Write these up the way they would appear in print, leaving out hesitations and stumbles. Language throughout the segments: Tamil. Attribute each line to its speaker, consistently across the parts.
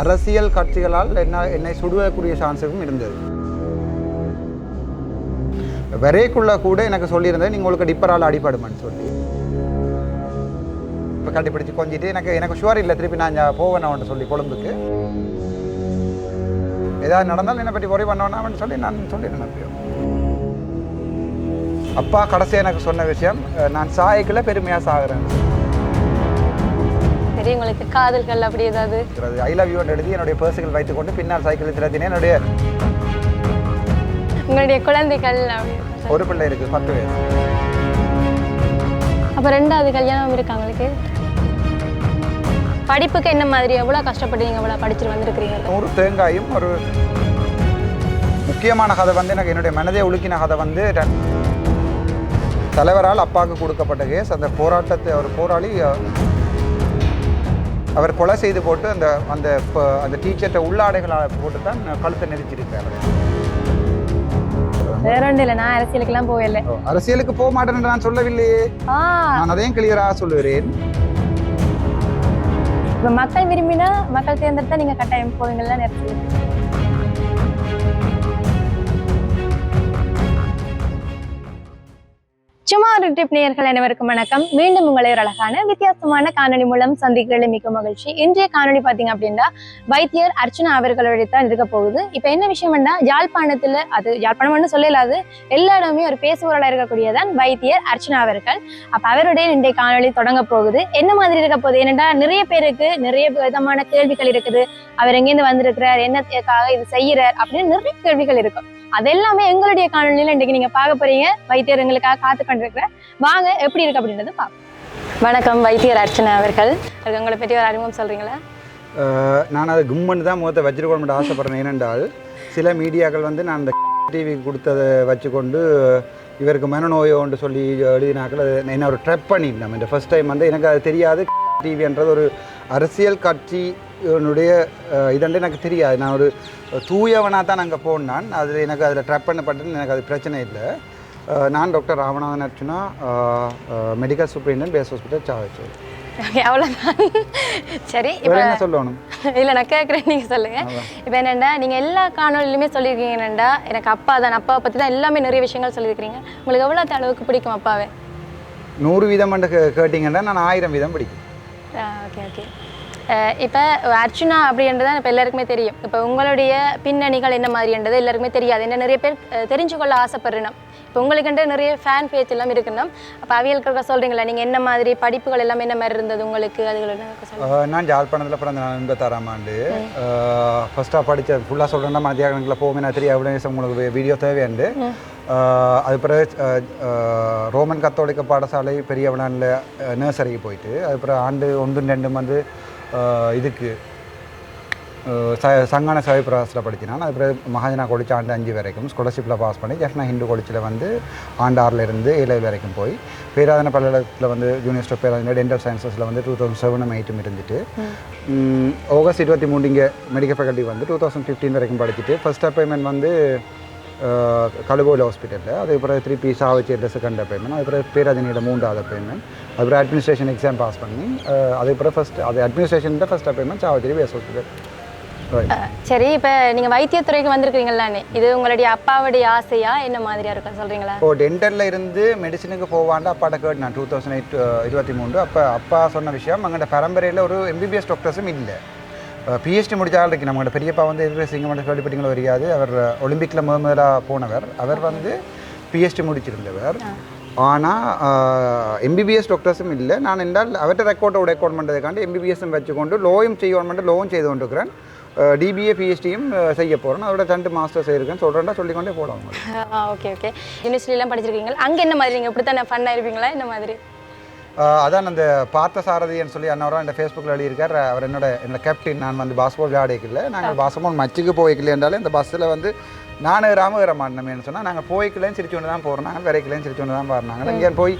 Speaker 1: அரசியல் கட்சிகளால் என்னை சுடுவதற்குரிய சான்ஸும் இருந்தது. வரைக்குள்ள கூட எனக்கு சொல்லியிருந்தேன், நீங்கள் உங்களுக்கு டிப்பரால் அடிபடுமான்னு சொல்லி. இப்போ கண்டுபிடிச்சி கொஞ்சிட்டு எனக்கு ஷுவர் இல்லை, திருப்பி நான் போவேன் சொல்லி கொழும்புக்கு. ஏதாவது நடந்தாலும் என்னை பற்றி ஒரே பண்ணவேன்னு சொல்லி நான் சொல்லியிருந்தேன். அப்பா கடைசியாக எனக்கு சொன்ன விஷயம், நான் சாய்க்குள்ள பெருமையாக சாகுறேன்.
Speaker 2: சரி, உங்களுக்கு காதல்கள் அப்படி ஏதாவது?
Speaker 1: ஐ லவ் யூ எழுதி என்னுடைய பர்சுகள் வைத்துக்கொண்டு பின்னால் சைக்கிள் திறத்தினேன். என்னுடைய
Speaker 2: உங்களுடைய குழந்தைகள்
Speaker 1: ஒரு பிள்ளை இருக்கு, 10 வயசு.
Speaker 2: அப்போ 2வது கல்யாணம் இருக்கு உங்களுக்கு? படிப்புக்கு என்ன மாதிரி, எவ்வளோ கஷ்டப்பட்டு நீங்கள் எவ்வளோ படிச்சுட்டு வந்திருக்கிறீங்க?
Speaker 1: 100 தேங்காயும் ஒரு முக்கியமான கதை வந்து எனக்கு என்னுடைய மனதை உலுக்கின கதை வந்து தலைவரால் அப்பாவுக்கு கொடுக்கப்பட்ட கேஸ். அந்த போராட்டத்தை ஒரு போராளி அவர் கொலை செய்து போட்டு அந்த அந்த அந்த டீச்சர்கிட்ட உள்ளாடைகளாக போட்டு தான் கழுத்தை நெரிச்சிருக்காரு.
Speaker 2: வேற ஒன்றும் இல்லை, நான் அரசியலுக்கெல்லாம் போகல.
Speaker 1: அரசியலுக்கு போக மாட்டேன்னு நான் சொல்லவில்லையே, நான் அதையும் கிளியராக சொல்லுகிறேன்.
Speaker 2: இப்போ மக்கள் விரும்பினா மக்கள் தேர்ந்தெடுத்தா நீங்கள் கட்டாயம் போவீங்களா அரசியலுக்கு? சும்மா ஒரு ட்ரிப் நேயர்கள் அனைவருக்கும் வணக்கம். மீண்டும் உங்களை ஒரு அழகான வித்தியாசமான காணொலி மூலம் சந்திக்கிறதுல மிக்க மகிழ்ச்சி. இன்றைய காணொலி பார்த்தீங்க அப்படின்னா வைத்தியர் அர்ச்சனா அவர்களுடைய தான் இருக்க போகுது. இப்போ என்ன விஷயம்னா, யாழ்ப்பாணத்தில், அது யாழ்ப்பாணம்னு சொல்லலாது, எல்லா இடமே ஒரு பேசுபொருளாக இருக்கக்கூடியதான் வைத்தியர் அர்ச்சனா அவர்கள். அப்போ அவருடைய இன்றைய காணொலி தொடங்க போகுது. என்ன மாதிரி இருக்க போகுது, ஏனென்றா நிறைய பேருக்கு நிறைய விதமான கேள்விகள் இருக்குது. அவர் எங்கேருந்து வந்திருக்கிறார், என்னத்துக்காக இது செய்யறார் அப்படின்னு நிறைய கேள்விகள் இருக்கும். அதெல்லாமே எங்களுடைய காணொலியில இன்றைக்கு நீங்க பார்க்க போறீங்க. வைத்தியர் எங்களுக்காக காத்து கொண்டிருக்கிற, வாங்க எப்படி இருக்கு அப்படின்றது பார்ப்போம். வணக்கம் வைத்தியர் அர்ச்சனா அவர்கள். உங்களை பற்றி ஒரு அறிமுகம் சொல்றீங்களா?
Speaker 1: நான் அதை கும்மன்னு தான் முகத்தை வச்சிருக்கணும்னு ஆசைப்படுறேன். ஏனென்றால் சில மீடியாக்கள் வந்து நான் அந்த டிவி கொடுத்ததை வச்சுக்கொண்டு இவருக்கு மனநோயோன்னு சொல்லி எழுதினாக்கள் என்ன ஒரு ட்ரெப் பண்ணிட்டேன். இந்த ஃபர்ஸ்ட் டைம் வந்து எனக்கு அது தெரியாது. டிவின்றது ஒரு அரசியல் கட்சியினுடைய இதண்டு எனக்கு தெரியாது. நான் ஒரு தூயவனாக தான் அங்கே போனான். அது எனக்கு அதில் ட்ராப் பண்ணப்பட்டது, எனக்கு அது பிரச்சனை இல்லை. நான் doctor Ramanathan Archana, medical superintendent, base hospital, Chavakachcheri.
Speaker 2: அவ்வளோதான். சரி, இப்போ என்ன சொல்லணும்? இல்லை, நான் கேட்குறேன், நீங்கள் சொல்லுங்கள். இப்போ என்னென்னா, நீங்கள் எல்லா காணொலியிலுமே சொல்லியிருக்கீங்க என்னென்னா, எனக்கு அப்பா தான், அப்பாவை பற்றி தான் எல்லாமே நிறைய விஷயங்கள் சொல்லியிருக்கிறீங்க. உங்களுக்கு எவ்வளோ அளவுக்கு பிடிக்கும் அப்பாவே?
Speaker 1: 100 வீதம் கேட்டிங்கன்னா நான் 1000 வீதம் பிடிக்கும்.
Speaker 2: Okay okay. இப்போ அர்ச்சனா அப்படின்றதான் இப்போ எல்லாருக்குமே தெரியும். இப்போ உங்களுடைய பின்னணிகள் என்ன மாதிரின்றது எல்லாருக்குமே தெரியாது. என்ன நிறைய பேர் தெரிஞ்சுக்கொள்ள ஆசைப்படுறேன். இப்போ உங்களுக்குன்ற நிறைய ஃபேன் பேஜ் எல்லாம் இருக்கணும். அப்போ அவியலுக்கு சொல்கிறீங்களா, நீங்கள் என்ன மாதிரி படிப்புகள் எல்லாம் என்ன மாதிரி இருந்தது உங்களுக்கு? அதுகள்
Speaker 1: நான் ஜாழ்ப்பாணத்தில் பிறந்த 86ஆம் ஆண்டு. ஃபஸ்ட்டாக படித்தது ஃபுல்லாக சொல்கிறேன்னா மத்தியானத்தில் போகுமே நான் தெரியும். எவ்வளோ உங்களுக்கு வீடியோ தேவையாண்டு. அது பிறகு ரோமன் கத்தோலிக்க பாடசாலை பெரியவளானில் நர்சரிக்கு போயிட்டு, அது பிறகு ஆண்டு 1-2 வந்து இதுக்கு சங்கான சவிப்பிரகாசில் படிச்சினான். அது பிறகு மகாஜனா காலேஜ் ஆண்டு 5 வரைக்கும் ஸ்காலர்ஷிப்பில் பாஸ் பண்ணி ஜெஃப்னா ஹிந்து காலேஜில் வந்து ஆண்டு 6லேருந்து 7 வரைக்கும் போய் பேராதன பல்கலைக்கழகத்தில் வந்து யூனிவர்சிட்டி ஆஃப் பேராதன டென்டல் சயின்சஸில் வந்து 2007-8 இருந்துட்டு ஆகஸ்ட் 23 இங்கே மெடிக்கல் ஃபேக்கல்ட்டி வந்து 2015 வரைக்கும் படிச்சுட்டு ஃபர்ஸ்ட் அப்பாயின்மெண்ட் வந்து கழுகோயில் ஹாஸ்பிட்டலில், அதுக்கப்புறம் திருப்பி சாவச்சேரியில் செகண்ட் அப்பாயின்மெண்ட், அதுக்கப்புறம் பேராதனையோட 3வது அப்பாயின்மெண்ட், அதுக்கப்புறம் அட்மினிஸ்ட்ரேஷன் எக்ஸாம் பாஸ் பண்ணி அதுக்கப்புறம் அது administration first appointment Chavakachcheri base hospital.
Speaker 2: சரி, இப்போ நீங்கள் வைத்தியத்துறைக்கு வந்திருக்கிறீங்களானே, இது உங்களுடைய அப்பாவுடைய ஆசையா என்ன மாதிரியா இருக்கும் சொல்கிறீங்களா?
Speaker 1: இப்போ டென்டலில் இருந்து மெடிசனுக்கு போவான்ட்டு அப்பாட்ட கேட்டு நான் 2023 அப்பா சொன்ன விஷயம், அங்கே பரம்பரையில் ஒரு MBBS டாக்டர்ஸும் இல்லை. PhD முடித்தால் இருக்கு. நம்மளோட பெரியப்பா வந்து சிங்கமண்ட கேள்விப்பட்டீங்களோ தெரியாது, அவர் ஒலிம்பிக்கில் முதலாக போனவர். அவர் வந்து PhD முடிச்சிருந்தவர். ஆனால் MBBS டாக்டர்ஸும் இல்லை. நான் என்றால் அவர்கிட்ட ரெக்கார்ட் பண்ணுறதுக்காண்டி MBBSம் வச்சுக்கொண்டு லோயும் செய்யணும், லோவும் செய்து கொண்டிருக்கிறேன். DBA PhDயும் செய்ய போகிறேன். அதோட 2 மாஸ்டர் செய்யிருக்கேன். சொல்கிறேன்டா சொல்லிக்கொண்டே போடுவாங்க.
Speaker 2: Okay okay. யூனிவர்சிட்டிலாம் படிச்சிருக்கீங்க, அங்கே என்ன மாதிரி நீங்கள் இப்படி தான் ஃபன்னாக இருப்பீங்களா என்ன மாதிரி?
Speaker 1: அதான் அந்த பார்த்த சாரதின்னு சொல்லி அன்னவரும் என் ஃபேஸ்புக்கில் எழுதியிருக்கார். அவர் என்னோட கேப்டன். நான் வந்து பாஸ்பால் விளையாடிக்கல, நாங்கள் பாசமோன் மச்சுக்கு போய்க்கல என்றாலும் இந்த பஸ்ஸில் வந்து நான் ஏற மாட்டேன்னு சொன்னால் நாங்கள் போய்க்கலேன்னு சிரிச்சு கொண்டு தான் போகிறோம், நாங்கள் விரைக்கலேன்னு சிரிச்சு கொண்டு தான் பாருனாங்க. இங்கே போய்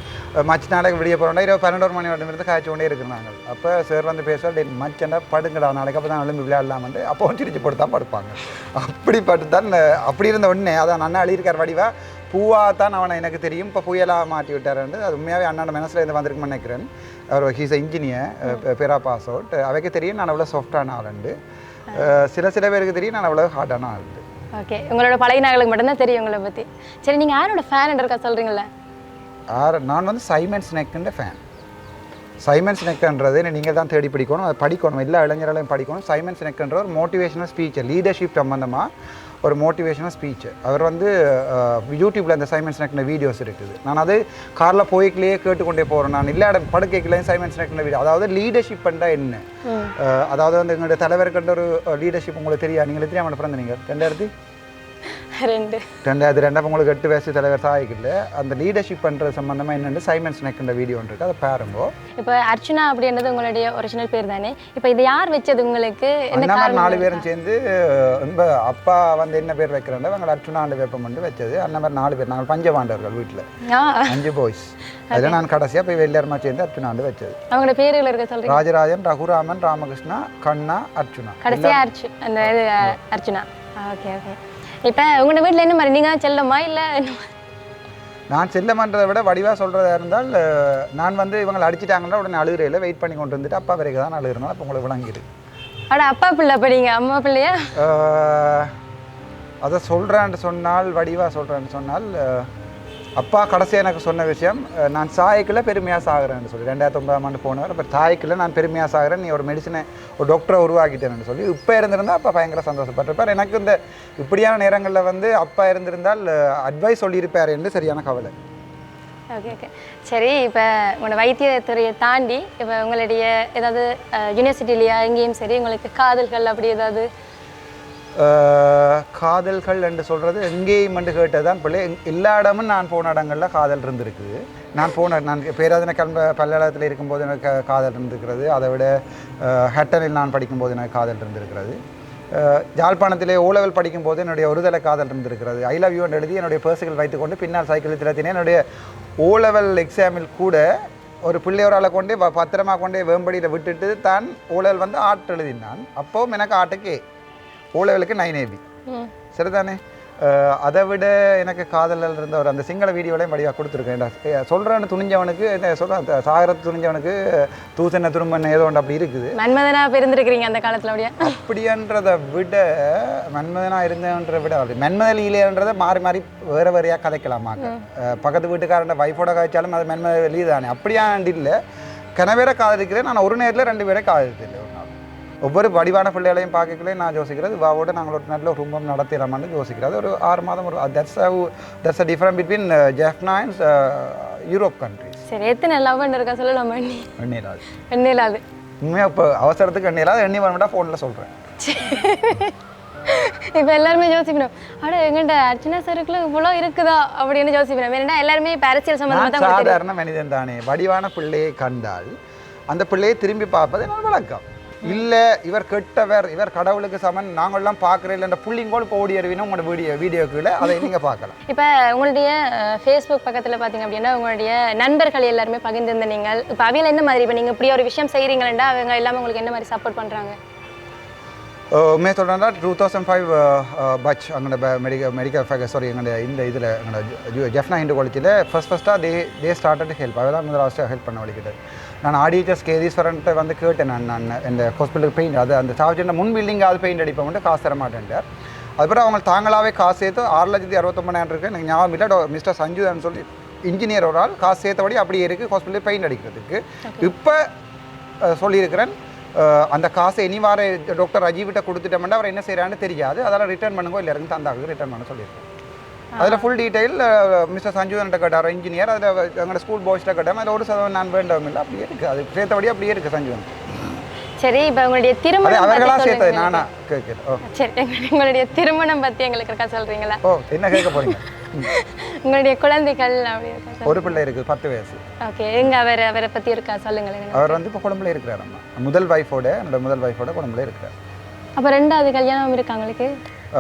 Speaker 1: மச்சு நாளைக்கு வெளியே போகிறோம்னா 12 மணி வரைக்கும் காய்ச்சி கொண்டே இருக்கிறாங்க. அப்போ சார் வந்து பேசுவார், மச்சண்டா படுங்கடா நாளைக்கு, அப்போ தான் எழும்பி விளையாடலாம்ட்டு அப்போவும் சிரிச்சு போட்டு தான் படுப்பாங்க. அப்படிப்பட்டு தான் அப்படி இருந்த உடனே அதான் அண்ணா எழுதியிருக்கார் வடிவா, பூவாக தான் அவனை எனக்கு தெரியும், இப்போ புயலாக மாற்றி விட்டாருன்ட்டு. அது உண்மையாகவே அண்ணாண்ட மனசில் இருந்து வந்திருக்குன்னு நினைக்கிறேன். அவர் ஹீஸ் இன்ஜினியர், பேரா பாஸ் அவுட். அவைக்கு தெரியும் நான் அவ்வளோ சாஃப்டான ஆளுண்டு. சில பேருக்கு தெரியும் நான் அவ்வளோ ஹார்டான ஆள்.
Speaker 2: ஓகே, உங்களோட பழகினாங்களுக்கு மட்டும்தான் தெரியும் உங்களை பற்றி. சரி, நீங்கள் யாரோட ஃபேன் இருக்கா சொல்கிறீங்களா?
Speaker 1: நான் வந்து சைமன் சினெக்ன்ற ஃபேன். சைமன் சினெக்ன்றது நீங்கள் தான் தேடி படிக்கணும், அதை படிக்கணும், எல்லா இளைஞர்களையும் படிக்கணும். சைமன் சினெக்ன்ற ஒரு மோட்டிவேஷனல் ஸ்பீச், லீடர்ஷிப் சம்மந்தமாக ஒரு மோட்டிவேஷனல் ஸ்பீச். அவர் வந்து யூடியூப்பில் அந்த சைமன் சினெக்ன்ற வீடியோஸ் இருக்குது. நான் அது காரில் போய்க்கிலேயே கேட்டுக்கொண்டே போகிறேன். நான் எல்லா இடம் படுக்கைக்குள்ளேயும் சைமன் சினெக்ன்ற வீடியோ. அதாவது லீடர்ஷிப் பண்ணால் என்ன, அதாவது வந்து எங்களுடைய தலைவருக்குன்ற ஒரு லீடர்ஷிப் உங்களுக்கு தெரியாது. நீங்கள் தெரியாமல் பிறந்த நீங்கள் 2002 உங்களுக்கு 8 வயசு தலைவர் சாய்க்கில்ல. அந்த லீடர்ஷிப் பண்ணுறது சம்மந்தமாக என்னென்னு சைமன் சினெக்ன்ற வீடியோ இருக்குது, அதை பாருங்கோ.
Speaker 2: இப்போ அர்ச்சனா அப்படின்றது உங்களுடைய ஒரிஜினல் பேர் தானே? இப்போ இது யார் வச்சது உங்களுக்கு?
Speaker 1: என்ன மாதிரி 4 பேரும் சேர்ந்து ரொம்ப அப்பா வந்து என்ன பேர் வைக்கிறேன் அவங்க அர்ச்சனாண்டு வேப்பம் வந்து வச்சது. அந்த மாதிரி 4 பேர், நாங்கள் பஞ்சபாண்டவர்கள் வீட்டில் 5 பாய்ஸ். அதில் நான் கடைசியாக போய் எல்லாருமா சேர்ந்து அர்ச்சனாண்டு வச்சது.
Speaker 2: அவங்களோட பேர்கள் இருக்க சொல்கிறேன்.
Speaker 1: ராஜராஜன், ரகுராமன், ராமகிருஷ்ணா, கண்ணா, அர்ச்சனா.
Speaker 2: கடைசியாக அந்த இது அர்ச்சனா. Okay okay. இப்போ உங்களோட வீட்டில் என்ன மாதிரி நீங்கள் செல்லமா இல்லை?
Speaker 1: நான் செல்லமான்றதை விட வடிவாக சொல்கிறதா இருந்தால், நான் வந்து இவங்களை அடிச்சிட்டாங்கன்னா உடனே அழுகுறையில் வெயிட் பண்ணி கொண்டு வந்துட்டு அப்பா வரைக்கும் தான் அழுகுறேன். அப்போ உங்களுக்கு விளங்கிடு.
Speaker 2: அட அப்பா பிள்ளை படிங்க, அம்மா பிள்ளையா?
Speaker 1: அதை சொல்கிறேன்னு சொன்னால், வடிவாக சொல்கிறேன்னு சொன்னால், அப்பா கடைசியாக எனக்கு சொன்ன விஷயம், நான் சாய்க்குள்ள பெருமையாக சாகிறேன்னு சொல்லி 2009ஆம் ஆண்டு போனவர். இப்போ தாய்க்குள்ள நான் பெருமையாக சாகிறேன், நீ ஒரு மெடிசனை ஒரு டாக்டரை உருவாக்கிட்டேன்னு சொல்லி இப்போ இருந்திருந்தால் அப்பா பயங்கர சந்தோஷப்பட்டிருப்பார். எனக்கு இந்த இப்படியான நேரங்களில் வந்து அப்பா இருந்திருந்தால் அட்வைஸ் சொல்லியிருப்பார் என்று சரியான கவலை.
Speaker 2: Okay okay. சரி, இப்போ உங்களோட வைத்தியத்துறையை தாண்டி இப்போ உங்களுடைய ஏதாவது யூனிவர்சிட்டிலையா எங்கேயும் சரி உங்களுக்கு காதல்கள் அப்படி ஏதாவது?
Speaker 1: காதல்கள் என்று சொல்கிறது எங்கேயும் என்று கேட்டது தான் பிள்ளை. எல்லா இடமும் நான் போன இடங்களில் காதல் இருந்திருக்குது. நான் பேராதனை பல்கலைக்கழகத்தில் இருக்கும்போது எனக்கு காதல் இருந்திருக்கிறது. அதை விட ஹட்டனில் நான் படிக்கும்போது எனக்கு காதல் இருந்திருக்கிறது. யாழ்ப்பாணத்திலே ஓலெவல் படிக்கும்போது என்னுடைய ஒருதலை காதல் இருந்திருக்கிறது. ஐ லவ் யூ என்று எழுதி என்னுடைய பர்சுகள் வைத்துக்கொண்டு பின்னால் சைக்கிள் திறத்தினேன். என்னுடைய ஓலெவல் எக்ஸாமில் கூட ஒரு பிள்ளையோரால் கொண்டு பத்திரமா கொண்டே வேம்படியில் விட்டுட்டு தான் ஓலெவல் வந்து ஆட்டு எழுதினான். அப்போவும் எனக்கு ஆட்டுக்கு ஓலெவலுக்கு 9 AB சரிதானே. அதை விட எனக்கு காதலில் இருந்த ஒரு அந்த சிங்கள வீடியோலையும் வடிவாக கொடுத்துருக்கேன். சொல்கிறேன்னு துணிஞ்சவனுக்கு என்ன சொல்கிறேன், சாகரத்து துணிஞ்சவனுக்கு தூசன துரும்பன் ஏதோ ஒன்று அப்படி இருக்குது.
Speaker 2: மன்மதனாக இருந்திருக்கிறீங்க அந்த காலத்தில்? அப்படியா?
Speaker 1: அப்படின்றதை விட மன்மதனாக இருந்தன்ற விட அப்படி மன்மதலியிலேன்றதை மாறி மாறி வேறு வேறையாக கதைக்கலாமாங்க. பக்கத்து வீட்டுக்காரன் வைஃபோட கதைச்சாலும் அது மன்மதலி தானே. அப்படியாண்டு இல்லை, கனவேரை காதலிக்கிறேன். நான் ஒரு நேரத்தில் 2 பேரை காதலித்தில்லை. ஒரு நாள் ஒவ்வொரு வடிவான பிள்ளைகளையும் பார்க்கலே நான் யோசிக்கிறது வாவோட நாங்கள் ஒரு நல்ல ரூபம் நடத்திடலாமான்னு யோசிக்கிறது. ஒரு 6 மாதம் ஒரு that's a difference between Jaffna and Europe countries.
Speaker 2: சரி, எத்தனை லவ் இருக்கா சொல்லலாமா?
Speaker 1: எண்ணிலாது உண்மையாக இப்போ அவசரத்துக்கு எண்ணிலாது. எண்ணி வரமாட்டா ஃபோனில் சொல்கிறேன்.
Speaker 2: இப்போ எல்லாருமே யோசிக்கணும், அட எங்கிட்ட அர்ச்சனா சருக்குள்ள இவ்வளோ இருக்குதா அப்படின்னு யோசிக்கணும். ஏன்னா எல்லாருமே இப்போ அரசியல் சம்பந்தமாக தான்.
Speaker 1: சாதாரண மனிதன் தானே. வடிவான பிள்ளையை கண்டால் அந்த பிள்ளையை திரும்பி பார்ப்பது என்னோட வழக்கம். இல்லை இவர் கெட்டவர், இவர் கடவுளுக்கு சமன், நாங்கள்லாம் பார்க்குறேன் என்ற புள்ளிங்கோல் இப்போ ஓடி அறிவினா உங்களோட வீடியோக்குள்ள அதை நீங்கள் பார்க்கலாம்.
Speaker 2: இப்போ உங்களுடைய ஃபேஸ்புக் பக்கத்தில் பார்த்தீங்க அப்படின்னா உங்களுடைய நண்பர்கள் எல்லாருமே பகிர்ந்திருந்த நீங்கள் இப்போ அவையில் என்ன மாதிரி இப்போ நீங்கள் இப்படி ஒரு விஷயம் செய்கிறீங்களா அவங்க எல்லாமே உங்களுக்கு என்ன மாதிரி சப்போர்ட் பண்ணுறாங்க?
Speaker 1: உண்மையை சொல்கிறேன்னா 2005 பட்ச் அங்கே மெடிக்கல் சாரி எங்களுடைய இந்த இதில் எங்களோட ஜெஃப்னா ஹிந்து காலேஜில் ஃபஸ்ட்டாக தே ஸ்டார்டட் ஹெல்ப். அவள் தான் முதலாக ஹெல்ப் பண்ண வழிக்கிட்டு. நான் ஆடிட்டர்ஸ் கேதீஸ்வரன்ட்டு வந்து கேட்டேன். நான் இந்த ஹாஸ்பிட்டலுக்கு பெயிண்ட் அது அந்த சார்ஜ் முன் பில்டிங்காவது பெயிண்ட் அடிப்பேன் மட்டும் காசு தர மாட்டேன்ட்டார். அதுக்கப்புறம் அவங்க தாங்களாகவே காசு சேர்த்து 6,69,000 இருக்குது. எனக்கு ஞாபகம் இல்லை. மிஸ்டர் சஞ்சுதான் சொல்லி இன்ஜினியர் ஒரு ஆள் காசு சேர்த்தபடி அப்படியே இருக்குது ஹாஸ்பிட்டலுக்கு பெயிண்ட் அடிக்கிறதுக்கு. இப்போ சொல்லியிருக்கிறேன், அந்த காசை இனி வார டாக்டர் அஜீவிட்ட கொடுத்துட்டோம்னா அவர் என்ன செய்கிறான்னு தெரியாது. அதெல்லாம் ரிட்டர்ன் பண்ணுங்க, இல்லை இருந்து தந்தாங்க ரிட்டர்ன் பண்ண சொல்லியிருக்கேன். அதில் ஃபுல் டீட்டெயில் மிஸ்டர் சஞ்சுவன்ட்ட கேட்டார் இன்ஜினியர். அதில் எங்களோட ஸ்கூல் பாய்ஸ்ட்ட கேட்டாமல் அதில் ஒரு சதவீதம் நான் வேண்டவும் இல்லை. அப்படியே இருக்குது, அது சேர்த்தபடி அப்படியே இருக்குது சஞ்சுவன்.
Speaker 2: சரி, இப்போ உங்களுடைய திருமணம்
Speaker 1: அவர்களா சேர்த்தது நானா கேட்குறேன்.
Speaker 2: சரி, உங்களுடைய திருமணம் பற்றி எங்களுக்கு இருக்கா சொல்கிறீங்களா?
Speaker 1: என்ன கேட்க போகிறீங்க?
Speaker 2: உங்களுடைய குழந்தைகள் அப்படி இருக்கா?
Speaker 1: ஒரு பிள்ளை இருக்குது, 10 வயசு.
Speaker 2: ஓகே, எங்க அவரை பற்றி இருக்கா சொல்லுங்களேன்.
Speaker 1: அவர் வந்து இப்போ குழம்புல இருக்கிறார். என்னோட முதல் வைஃபோட குழம்புல இருக்கிறார்.
Speaker 2: அப்போ 2வது கல்யாணம் இருக்காங்களுக்கு?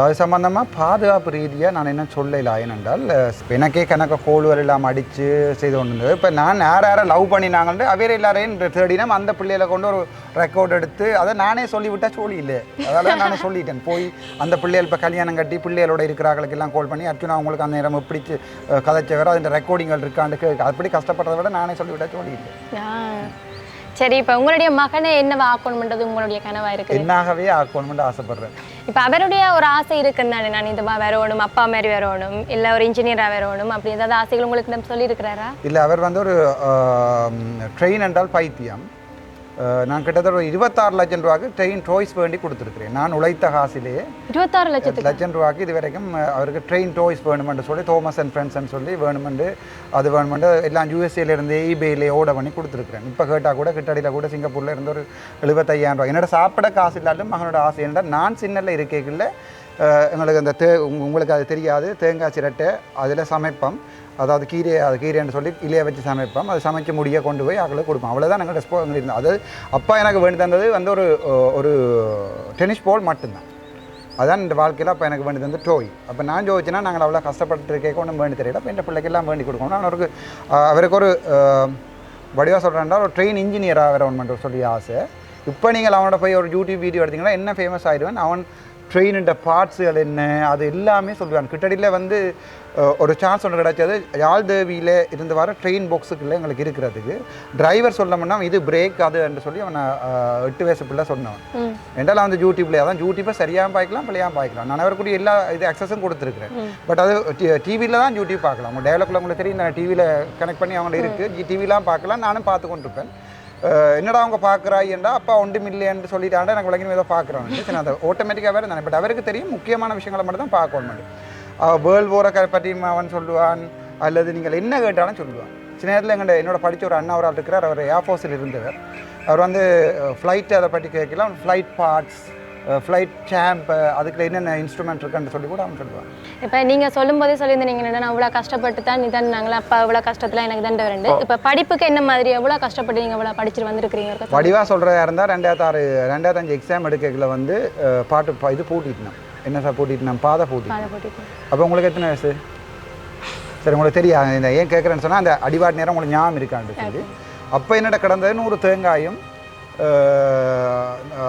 Speaker 1: அது சம்பந்தமாக பாதுகாப்பு ரீதியாக நான் என்ன சொல்லல. ஏனென்றால் எனக்கே கணக்க கோல்கள் எல்லாம் அடித்து செய்து கொண்டு இருந்தது. இப்போ நான் யாரை லவ் பண்ணினாங்கன்ட்டு அவேற எல்லாரையும் தேடினா அந்த பிள்ளைகளை கொண்டு ஒரு ரெக்கார்ட் எடுத்து அதை நானே சொல்லிவிட்டால் சொல்லி இல்லை. அதெல்லாம் நானே சொல்லிட்டேன். போய் அந்த பிள்ளைகள் இப்போ கல்யாணம் கட்டி பிள்ளைகளோட இருக்கிறார்களுக்கு எல்லாம் கால் பண்ணி அர்ச்சனா அவங்களுக்கு அந்த நேரம் எப்படி கதைச்சவர் அதில் ரெக்கார்டிங்கள் இருக்காண்டு அப்படி கஷ்டப்படுறத விட நானே சொல்லிவிட்டால் சொல்லி இல்லை.
Speaker 2: சரி, இப்போ உங்களுடைய மகனை என்னவா ஆக்கணும்ன்றது உங்களுடைய கனவா இருக்குது?
Speaker 1: என்னாகவே ஆக்கணும்னு ஆசைப்படுறேன்.
Speaker 2: இப்போ அவருடைய ஒரு ஆசை இருக்குன்னு தானே, நான் இதுவா வரணும், அப்பா மாதிரி வரணும், இல்லை ஒரு இன்ஜினியராக வரணும், அப்படி ஏதாவது ஆசைகள் உங்களுக்கு நம்ம சொல்லியிருக்கிறாரா?
Speaker 1: இல்லை, அவர் வந்து ஒரு ட்ரெயின் என்றால் பைத்தியம். நான் கிட்டத்தட்ட ஒரு 26 லட்சம் ரூபாய்க்கு ட்ரெயின் டாய்ஸ் வேண்டி கொடுத்துருக்கிறேன். நான் உழைத்த காசிலேயே
Speaker 2: 26
Speaker 1: லட்சம் ரூபாய்க்கு இது வரைக்கும் அவருக்கு ட்ரெயின் டாய்ஸ் வேணுமென்று சொல்லி தோமஸ் அண்ட் ஃப்ரெண்ட்ஸ்ன்னு சொல்லி வேணுமெண்டு அது வேணுமெண்டு எல்லாம் யூஎஸ்ஏலேருந்து ஈபேயிலே ஓட பண்ணி கொடுத்துருக்குறேன். இப்போ கேட்டால் கூட கிட்டடியில் கூட சிங்கப்பூரில் இருந்து ஒரு 75,000 ரூபாய். என்னோட சாப்பிட காசு இல்லாலும் மகனோட ஆசை என்றால் நான் சின்னல இருக்கைக்குள்ள எங்களுக்கு அந்த உங்களுக்கு அது தெரியாது, தேங்காய் சிரட்டை அதில் சமைப்போம். அதாவது கீரைன்னு சொல்லி இலையை வச்சு சமைப்போம். அது சமைக்க முடிய கொண்டு போய் அவங்களுக்கு கொடுப்போம். அவ்வளோதான் எங்கள் ரெஸ்போ இருந்தது. அது அப்பா எனக்கு வேண்டி தந்தது வந்து ஒரு டென்னிஸ் பால் மட்டும்தான். அதான் இந்த வாழ்க்கையில் அப்போ எனக்கு வேண்டி தந்த டோய். அப்போ நான் ஜோதிச்சுன்னா நாங்கள் அவ்வளோ கஷ்டப்பட்டு இருக்க ஒன்றும் வேண்டி தெரியல. அப்போ என் பிள்ளைக்கெல்லாம் வேண்டி கொடுக்கணும். அவருக்கு ஒரு வடிவாக சொல்கிறேன்டா ஒரு ட்ரெயின் இன்ஜினியராக வரணும்னு சொல்லி ஆசை. இப்போ நீங்கள் அவனோட போய் ஒரு யூடியூப் வீடியோ எடுத்திங்கன்னா என்ன ஃபேமஸ் ஆகிடுவேன். அவன் ட்ரெயினுடைய பார்ட்ஸுகள் என்ன அது எல்லாமே சொல்லுவான். கிட்டடியில் வந்து ஒரு சான்ஸ் ஒன்று கிடச்சது. யாழ்தேவியில் இருந்து வர ட்ரெயின் பாக்ஸுக்குள்ளே எங்களுக்கு இருக்கிறதுக்கு டிரைவர் சொல்லமுன்னா இது பிரேக் அது என்று சொல்லி அவனை 8 வயசு பிள்ளை சொன்னவன். என்றால் வந்து யூடியூப்லேயே தான் யூடியூப்பை சரியாக பாய்க்கலாம் பிள்ளையாக பாய்க்கலாம். நான் அவருக்குரிய எல்லா இது அக்சஸும் கொடுத்துருக்குறேன். பட் அது டிவியில் தான் யூடியூப் பார்க்கலாம். அவங்க டெவலப்பில் உங்களுக்கு தெரியும், நான் டிவியில் கனெக்ட் பண்ணி அவங்கள்ட்ட இருக்குது, டிவிலாம் பார்க்கலாம். நானும் பார்த்து கொண்டிருப்பேன். என்னடா அவங்க பார்க்குறாய்ண்டா அப்பா ஒன்றும் இல்லைன்னு சொல்லிட்டாண்டா எனக்கு விளங்கி ஏதோ பார்க்குறான். சரி, அதை ஆட்டோமேட்டிக்காக வேறு தானே. பட் அவருக்கு தெரியும் முக்கியமான விஷயங்களை மட்டும் தான் பார்க்கணும். வேர்ல்டு வாரை பற்றி அவன் சொல்லுவான், அல்லது நீங்கள் என்ன கேட்டாலும் சொல்லுவான். சில நேரத்தில் என்னோட படித்த ஒரு அண்ணா ஒரு ஆள் இருக்கிறார். அவர் ஏர்ஃபோர்ஸில் இருந்தவர். அவர் வந்து ஃப்ளைட்டு அதை பற்றி கேட்கலாம். ஃப்ளைட் பார்ட்ஸ், ஃப்ளைட் சாம்ப், அதுக்கு என்னென்ன இன்ஸ்ட்ருமெண்ட் இருக்குன்னு சொல்லி கூட அவன் சொல்லுவான்.
Speaker 2: இப்போ நீங்கள் சொல்லும்போதே சொல்லியிருந்தீங்க, நான் அவ்வளோ கஷ்டப்பட்டு தான் நிதான் நாங்களா அப்பா இவ்வளோ கஷ்டத்தில் எனக்கு தண்டை ரெண்டு. இப்போ படிப்புக்கு என்ன மாதிரி எவ்வளோ கஷ்டப்பட்டு நீங்கள் இவ்வளோ படிச்சுட்டு வந்திருக்கிறீங்க?
Speaker 1: வடிவாக சொல்கிறதா இருந்தால் 2005 எக்ஸாம் எடுக்கல வந்து பாட்டு இது பூட்டிட்டேன். என்ன சார் பூட்டிட்டு பாதை பூட்டிட்டு. அப்போ உங்களுக்கு எத்தனை வயசு? சரி, உங்களுக்கு தெரியாது. இந்த ஏன் கேட்குறேன்னு சொன்னால் அந்த அடிவாட் நேரம் உங்களுக்கு ஞாபகம் இருக்கான்னு சொல்லி அப்போ என்னோட கிடந்தது 100 தேங்காயும்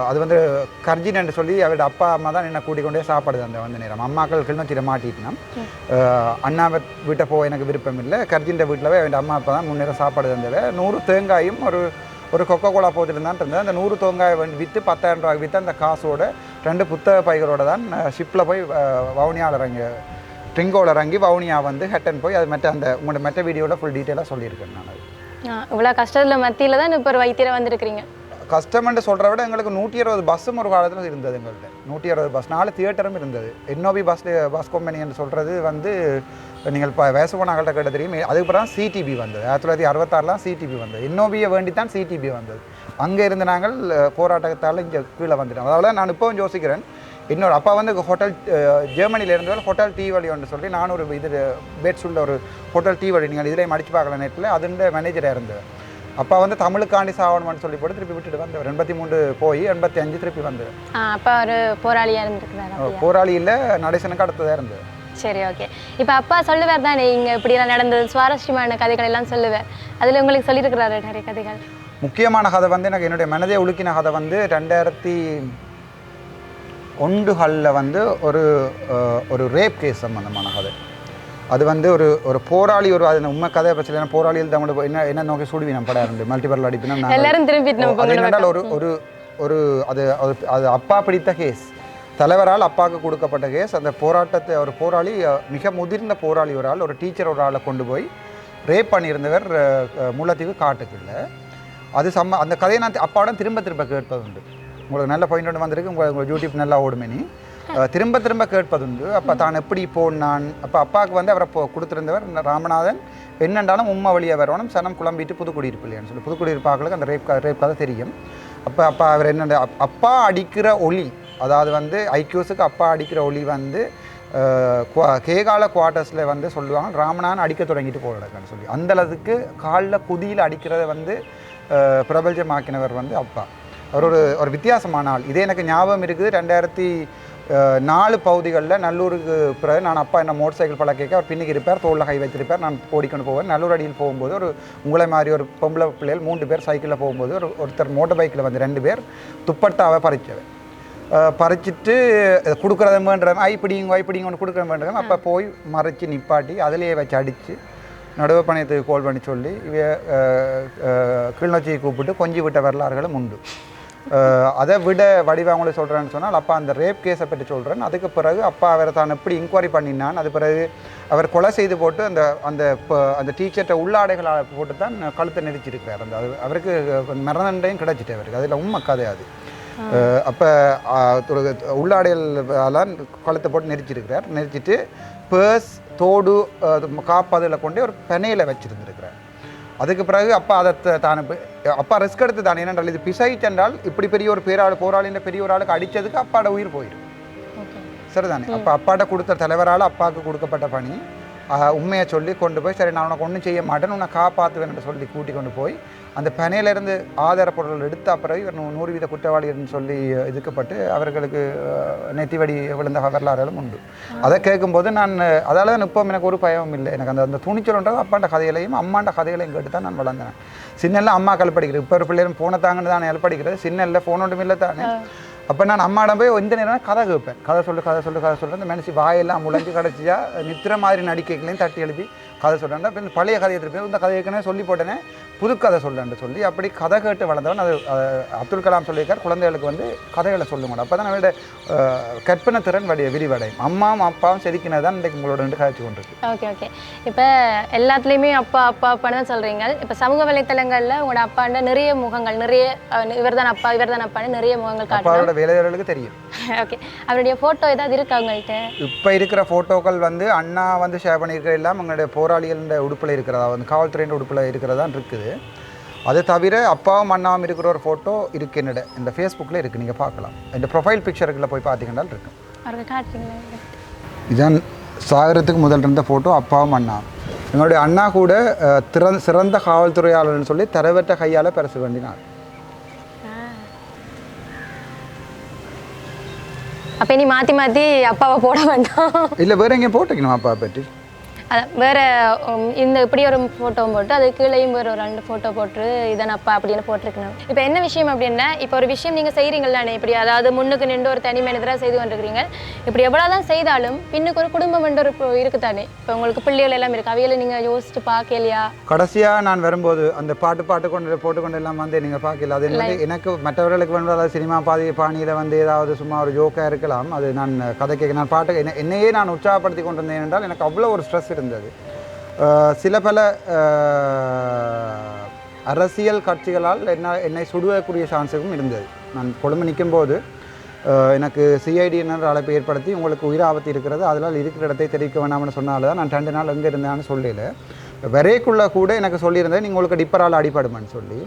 Speaker 1: அது வந்து கர்ஜின்னு சொல்லி அவரோட அப்பா அம்மா தான் என்ன கூட்டிக் கொண்டே சாப்பாடு அந்த வந்து நேரம். அம்மாக்கள் கிளம்பிச்சிட மாட்டிட்டோம். அண்ணா வீட்டை போக எனக்கு விருப்பம் இல்லை. கர்ஜின்ற வீட்டில் அவன் அம்மா அப்பா தான் முன்னேற சாப்பாடு தந்தது. 100 தேங்காயும் ஒரு கொக்கோ கோலா போட்டுட்டு தான் இருந்தது. அந்த 100 தேங்காயை விற்று 10,000 ரூபாய்க்கு விற்று அந்த காசோட 2 புத்தக பைகளோட தான் ஷிப்பில் போய் வவுனியாவில் இறங்கி ட்ரிங்கோவில் இறங்கி வவுனியா வந்து ஹெட்டன் போய் அது உங்களோட மெட்ட வீடியோவில் ஃபுல் டீட்டெயிலாக சொல்லியிருக்கேன். நான்
Speaker 2: இவ்வளோ கஷ்டத்தில் மத்தியில் தான் இப்போ ஒரு வைத்தியரை வந்திருக்கிறீங்க.
Speaker 1: கஷ்டம்னு சொல்கிறத விட எங்களுக்கு 120 பஸ்ஸும் ஒரு காலத்தில் இருந்தது. எங்கள்கிட்ட 120 பஸ், 4 தியேட்டரும் இருந்தது. என்ஓபி பஸ் கம்பெனி என்று சொல்கிறது வந்து நீங்கள் இப்போ வேசபோனாங்கள்ட்ட கேட்ட தெரியும். அதுக்கப்புறம் சிடிபி வந்தது. 1966 சிடிபி வந்தது. என்ஓபியை வேண்டி தான் சிடிபி வந்தது. அங்கே இருந்து நாங்கள் போராட்டத்தால் இங்கே கீழே வந்துட்டோம். அதாவது நான் இப்போவும் யோசிக்கிறேன், என்னோட அப்பா வந்து ஹோட்டல் ஜெர்மனியில் இருந்தவர் ஹோட்டல் டீ வழி ஒன்று சொல்லி நான் ஒரு இது பேட்ஸ் உள்ள ஒரு ஹோட்டல் டீ வழி நீங்கள் இதிலே மடிச்சு பார்க்கலாம் நெட்டில் அதுண்ட மேனேஜராக இருந்தவர். அப்பா வந்து தமிழுக்காண்டி சாவணும்னு சொல்லி போட்டு திருப்பி விட்டுட்டு வந்தவர். 83 போய் 85 திருப்பி வந்தவர்.
Speaker 2: அப்போ ஒரு போராளியாக இருந்திருக்கிறாரு.
Speaker 1: போராளி இல்லை, நடேசனுக்கு அடுத்ததாக இருந்தது.
Speaker 2: சரி, ஓகே. இப்போ அப்பா சொல்லுவார் தானே இங்கே இப்படியெல்லாம் நடந்தது, சுவாரஸ்யமான கதைகள் எல்லாம் சொல்லுவேன். அதில் உங்களுக்கு சொல்லியிருக்கிறாரு நிறைய கதைகள். முக்கியமான
Speaker 1: கதை வந்து எனக்கு என்னுடைய மனதை உலுக்கின கதை வந்து 2001 வந்து ஒரு ரேப் கேஸ் சம்பந்தமான கதை. அது வந்து ஒரு போராளி அது உண்மை கதையை பற்றி போராளியில் தமிழ் என்ன நோக்கி சுடுவி நம்ம படம் இருந்து மல்டிபர்ல அடிப்பினா
Speaker 2: எல்லாரும் திரும்பி
Speaker 1: அது அப்பா பிடித்த கேஸ், தலைவரால் அப்பாவுக்கு கொடுக்கப்பட்ட கேஸ். அந்த போராட்டத்தை ஒரு போராளி, மிக முதிர்ந்த போராளி ஒரு ஆள், ஒரு டீச்சர் ஒரு ஆளை கொண்டு போய் ரேப் பண்ணியிருந்தவர் முல்லைத்தீவு காட்டுக்குள்ள. அது அந்த கதையை நான் அப்பாவுடன் திரும்ப கேட்பது உண்டு. உங்களுக்கு நல்ல பாயிண்ட் ஒன்று வந்திருக்கு, உங்கள் யூடியூப் நல்லா ஓடுமேனி திரும்ப கேட்பதுண்டு. அப்போ தான் எப்படி போனான். அப்போ அப்பாவுக்கு வந்து அவரை கொடுத்துருந்தவர் ராமநாதன். என்னென்றாலும் உம்மா வழியாக வரணும், சனம் குழம்பிட்டு புதுக்குடியிருப்பு இல்லையான்னு சொல்லி புதுக்குடியிருப்பாக்களுக்கு அந்த ரேப் கதை தெரியும். அப்போ அவர் என்னென்ன அப்பா அடிக்கிற ஒளி, அதாவது வந்து ஐக்யூஸுக்கு அப்பா அடிக்கிற ஒளி வந்து கேகால குவார்ட்டர்ஸில் வந்து சொல்லுவாங்க ராமநாதன் அடிக்க தொடங்கிட்டு போகிறதுன்னு சொல்லி அந்தளவுக்கு காலில் குதியில் அடிக்கிறத வந்து பிரபஞ்சமாக்கினவர் வந்து அப்பா. அவர் ஒரு வித்தியாசமான ஆள். இதே எனக்கு ஞாபகம் இருக்குது. 2004 பகுதிகளில் நல்லூருக்கு பிறகு நான் அப்பா என்ன மோட்டர் சைக்கிள் பழக்க அவர் பின்னிக்கு இருப்பார், தோளில் கை வைத்திருப்பார், நான் ஓடிக்கொண்டு போவேன். நல்லூர் அடியில் போகும்போது உங்களை மாதிரி ஒரு பொம்பளை பிள்ளைகள் 3 பேர் சைக்கிளில் போகும்போது ஒருத்தர் மோட்டர் பைக்கில் வந்து 2 பேர் துப்பட்டாவை பறிச்சிட்டு கொடுக்குறதுமன்ற ஐப்பிடிங்க ஒன்று கொடுக்குற வேண்டது. அப்போ போய் மறைச்சி நிப்பாட்டி அதிலேயே வச்சு அடித்து நடுவு பணியத்துக்கு கால் பண்ணி சொல்லி கிளிநொச்சியை கூப்பிட்டு கொஞ்சி விட்ட வரலாறுகளும் உண்டு. அதை விட வடிவங்களை சொல்கிறேன்னு சொன்னால் அப்பா அந்த ரேப் கேஸை பற்றி சொல்கிறேன். அதுக்கு பிறகு அப்பா அவரை தான் எப்படி இன்கொயரி பண்ணினான், அது பிறகு அவர் கொலை செய்து போட்டு அந்த அந்த அந்த டீச்சர்கிட்ட உள்ளாடைகளை போட்டு தான் கழுத்தை நெரிச்சிருக்கிறார். அந்த அவருக்கு மரணண்டையும் கிடைச்சிட்டு அவருக்கு அதில் உண்மை கதை அது. அப்போ உள்ளாடையெல்லாம் கழுத்தை போட்டு நெரிச்சிருக்கிறார். நெரிச்சிட்டு பேர்ஸ் தோடு காப்பதில் கொண்டு ஒரு பெனையில் வச்சுருந்துருக்கிறார். அதுக்கு பிறகு அப்பா அதை தான் அப்பா ரிஸ்க் எடுத்து தான் என்னென்றால் இது பிசைட் என்றால் இப்படி பெரிய ஒரு போராளின்ற பெரிய ஒரு ஆளுக்கு அடித்ததுக்கு அப்பாவோட உயிர் போயிடும். சரிதானே? அப்போ அப்பாட்ட கொடுத்த தலைவரால் அப்பாவுக்கு கொடுக்கப்பட்ட பணி உண்மையை சொல்லி கொண்டு போய் சரி நான் உனக்கு ஒன்றும் செய்ய மாட்டேன்னு உன்னை காப்பாற்றுவேன்னு சொல்லி கூட்டி கொண்டு போய் அந்த பனையிலேருந்து ஆதார பொருட்கள் எடுத்த பிறகு 100% குற்றவாளிகள்னு சொல்லி இதுக்கப்பட்டு அவர்களுக்கு நெத்திவடி விழுந்த வரலாறுகளும் உண்டு. அதை கேட்கும்போது நான் அதால் தான் இப்போ எனக்கு ஒரு பயமும் இல்லை. எனக்கு அந்த துணிச்சல்ன்றது அப்பாண்ட கதைகளையும் அம்மாண்ட கதைகளையும் கேட்டு தான் நான் வளர்ந்தேன். சின்னல்ல அம்மா கல்படிக்கிறது, இப்போ ஒரு பிள்ளைகளும் ஃபோனை தாங்கன்னு தான் படிக்கிறது, சின்னல்ல ஃபோன் ஒன்றும் இல்லை தானே. அப்போ நான் அம்மாடம் போய் எந்த நேரம் கதை கேட்பேன். கதை சொல்லு அந்த மனுஷி வாயெல்லாம் முளைஞ்சு கிடச்சியா நித்திர மாதிரி நடிக்கைகளையும் தட்டி எழுதி கதை சொல்கிறேன். இப்போ இந்த பழைய கதையை திருப்பி இந்த கதை ஏற்கனவே சொல்லி போட்டேனே புது கதை சொல்கிறேன்னு சொல்லி அப்படி கதை கேட்டு வளர்ந்தவன். அது அப்துல் கலாம் சொல்லியிருக்கார், குழந்தைகளுக்கு வந்து கதைகளை சொல்லுங்க. அப்போ தான் நம்மளோட கற்பனை திறன் விரிவடையும். அம்மாவும் அப்பாவும் செதுக்கினது தான் இன்றைக்கு உங்களோட ரெண்டு காய்ச்சி கொண்டிருக்கு.
Speaker 2: ஓகே. இப்போ எல்லாத்துலேயுமே அப்பான்னு தான் சொல்கிறீங்க. இப்போ சமூக வலைத்தளங்களில் உங்களோட அப்பாண்ட நிறைய முகங்கள், நிறைய இவர் தான் அப்பான்னு நிறைய முகங்கள் காட்டுறாங்க.
Speaker 1: வேலையாளர்களுக்கு தெரியும்.
Speaker 2: ஓகே, அவருடைய ஃபோட்டோ ஏதாவது இருக்கா உங்கள்கிட்ட?
Speaker 1: இப்போ இருக்கிற ஃபோட்டோக்கள் வந்து அண்ணா வந்து ஷேர் பண்ணியிருக்கிற எல்லாம் உங்களுடைய போராளிகள உடுப்பில் இருக்கிறதா வந்து காவல்துறையின் உடுப்பில் இருக்கிறதான் இருக்குது. அது தவிர அப்பாவும் அண்ணாவும் இருக்கிற ஒரு ஃபோட்டோ இருக்குது என்னோட இந்த ஃபேஸ்புக்கில் இருக்குது, நீங்கள் பார்க்கலாம். இந்த ப்ரொஃபைல் பிக்சருக்குள்ள போய் பார்த்தீங்கன்னா இருக்கும். இதுதான் சாகரத்துக்கு முதல் இருந்த ஃபோட்டோ அப்பாவும் அண்ணாவும். எங்களுடைய அண்ணா கூட சிறந்த காவல்துறையாளர்னு சொல்லி தரவற்ற கையால் பரிசு வேண்டினார்.
Speaker 2: அப்போ நீ மாற்றி அப்பாவை போட வேண்டாம்.
Speaker 1: இல்லை வேறு எங்கேயும் போட்டுக்கணும் அப்பா பற்றி.
Speaker 2: அதான் வேறு இந்த இப்படி ஒரு ஃபோட்டோவும் போட்டு அது கீழேயும் வேறு ஒரு 2 ஃபோட்டோ போட்டு இதான் அப்பா அப்படின்னு போட்டிருக்கணும். இப்போ என்ன விஷயம் அப்படின்னா, இப்போ ஒரு விஷயம் நீங்கள் செய்கிறீங்களானே இப்படி, அதாவது முன்னுக்கு நின்று ஒரு தனி மனிதராக செய்து கொண்டிருக்கிறீங்க. இப்படி எவ்வளோ தான் செய்தாலும் பின்னுக்கு ஒரு குடும்பம் என்று இருக்குதானே. இப்போ உங்களுக்கு பிள்ளைகள் எல்லாம் இருக்குது, அவையில நீங்கள் யோசிச்சு பார்க்கலையா?
Speaker 1: கடைசியாக நான் வரும்போது அந்த பாட்டு கொண்டு போட்டுக்கொண்டு எல்லாம் வந்து நீங்கள் பார்க்கல. அது வந்து எனக்கு மற்றவர்களுக்கு வந்து அதாவது சினிமா பாணியில் வந்து ஏதாவது சும்மா ஒரு ஜோக்காக இருக்கலாம். அது நான் கதை கேட்க நான் பாட்டு என்னையே நான் உற்சாகப்படுத்தி கொண்டு வந்தேன் என்றால் எனக்கு அவ்வளோ ஒரு ஸ்ட்ரெஸ் இருந்தது. சில பல அரசியல் கட்சிகளால் என்னை சுடுவக்கூடிய சான்ஸும் இருந்தது. நான் கொழும்பு நிற்கும்போது எனக்கு சிஐடியினர் அழைப்பு ஏற்படுத்தி உங்களுக்கு உயிர் ஆபத்து இருக்கிறது, அதனால் இருக்கிற இடத்தை தெரிவிக்க வேணாம்னு சொன்னால தான் நான் 2 நாள் எங்கே இருந்தேன்னு சொல்லல. வரைக்குள்ளே கூட எனக்கு சொல்லியிருந்தேன் நீங்கள் உங்களுக்கு டிப்பரால் அடிப்படுமான்னு சொல்லி.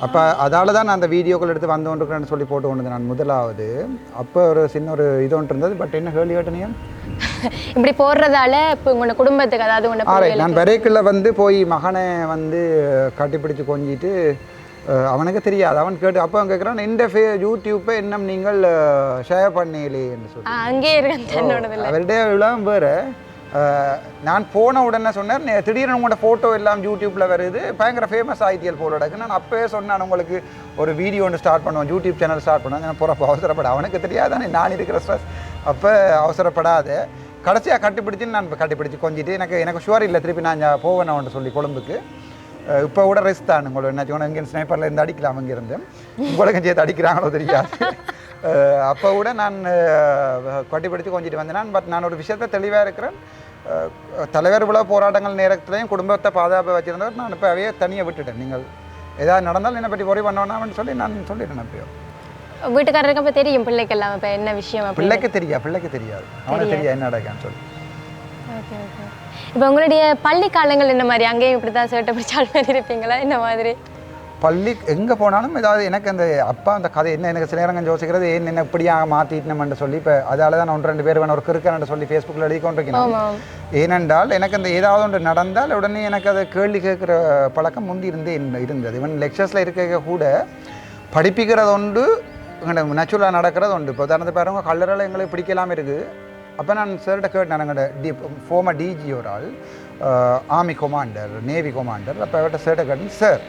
Speaker 1: அப்போ அதால் தான் நான் அந்த வீடியோக்கள் எடுத்து வந்து கொண்டிருக்கிறேன்னு சொல்லி போட்டு கொண்டு நான் முதலாவது. அப்போ ஒரு சின்ன ஒரு இது ஒன்று இருந்தது. பட் என்ன கேள்வி கேட்டனையும்
Speaker 2: இப்படி போடுறதால இப்போ உங்களோட குடும்பத்துக்கு அதாவது
Speaker 1: நான் வரைக்குள்ள வந்து போய் மகனை வந்து கட்டிப்பிடிச்சு கொஞ்சிட்டு அவனுக்கு தெரியாது. அவன் கேட்டு அப்போ அவன் கேட்குறான் இந்த யூடியூப்பை இன்னும் நீங்கள் ஷேர் பண்ணலே என்று சொல்லி
Speaker 2: அங்கே இருக்கேன்.
Speaker 1: அவருடைய விழாவும் வேறு. நான் போன உடனே சொன்னேன் திடீர்னு உங்களோட ஃபோட்டோ எல்லாம் யூடியூப்பில் வருது, பயங்கர ஃபேமஸ் ஆகிட்டியல் போல கிடக்கு. நான் அப்போயே சொன்னேன் உங்களுக்கு ஒரு வீடியோ ஒன்று ஸ்டார்ட் பண்ணுவோம், யூடியூப் சேனல் ஸ்டார்ட் பண்ணுவேன். நான் போகிறப்ப அவசரப்பட அவனுக்கு தெரியாதானே நான் இருக்கிற ஸ்ட்ரெஸ். அப்போ அவசரப்படாத கடைசியாக கட்டிப்பிடிச்சின்னு நான் கட்டிப்பிடிச்சு கொஞ்சிட்டு எனக்கு ஷுவர் இல்லை திருப்பி நான் போவேன் சொல்லி கொழும்புக்கு. இப்போ கூட ரெஸ்ட் தான் உங்களுக்கு என்ன இங்கே ஸ்னைப்பரில் இருந்து அடிக்கலாம் அங்கேருந்து உங்களுக்கு சேர்த்து அடிக்கிறாங்களோ தெரியாது. அப்போ கூட நான் கட்டிப்பிடிச்சு கொஞ்சிட்டு வந்தேன். பட் நான் ஒரு விஷயத்தை தெளிவாக இருக்கிறேன். தலைவர் விழா போராட்டங்கள் நேரத்துலையும் குடும்பத்தை பாதுகாப்பு வச்சுருந்தவர் நான் இப்போ அவையே தனியாக விட்டுட்டேன். நீங்கள் ஏதாவது நடந்தாலும் என்னை பற்றி ஒரே பண்ணோன்னு சொல்லி நான் சொல்லிட்டேன். அப்போ
Speaker 2: வீட்டுக்காரருக்கு அப்போ தெரியும் பிள்ளைக்கெல்லாம் இப்போ என்ன விஷயம்
Speaker 1: பிள்ளைக்கு தெரியாது அவனுக்கு தெரியாது என்ன நடக்கான்னு சொல்லி.
Speaker 2: ஓகே. இப்போ உங்களுடைய பள்ளி காலங்கள் என்ன மாதிரி? அங்கேயும் இப்படி தான் சேட்டை பிடிச்சால் மாதிரி இருப்பீங்களா என்ன மாதிரி?
Speaker 1: பள்ளி எங்கே போனாலும் ஏதாவது எனக்கு அந்த அப்பா அந்த கதை என்ன எனக்கு சில நேரங்கள் யோசிக்கிறது என்ன இப்படியாக மாற்றிட்டணும்னு சொல்லி. இப்போ அதால் தான் 1-2 பேர் வேணும் ஒரு கிறுக்கன்னு சொல்லி ஃபேஸ்புக்கில் எழுதி கொண்டிருக்கணும். ஏனென்றால் எனக்கு அந்த ஏதாவது ஒன்று நடந்தால் உடனே எனக்கு அதை கேள்வி கேட்குற பழக்கம் முந்தி இருந்தது. இவன் லெக்சர்ஸில் இருக்க கூட படிப்பிக்கிறது உண்டு, நேச்சுரலாக நடக்கிறது உண்டு. இப்போ உதாரணத்தை பாருங்க கல்லறையில் எங்களுக்கு பிடிக்கலாமல் இருக்குது. அப்போ நான் சார்கிட்ட கேட்டேன், எங்களோட ஃபார்மர் டிஜி ஒரு ஆள் ஆர்மி கொமாண்டர் நேவி கொமாண்டர். அப்போ அவர்கிட்ட சார்கிட்ட கேட்டேன், சார்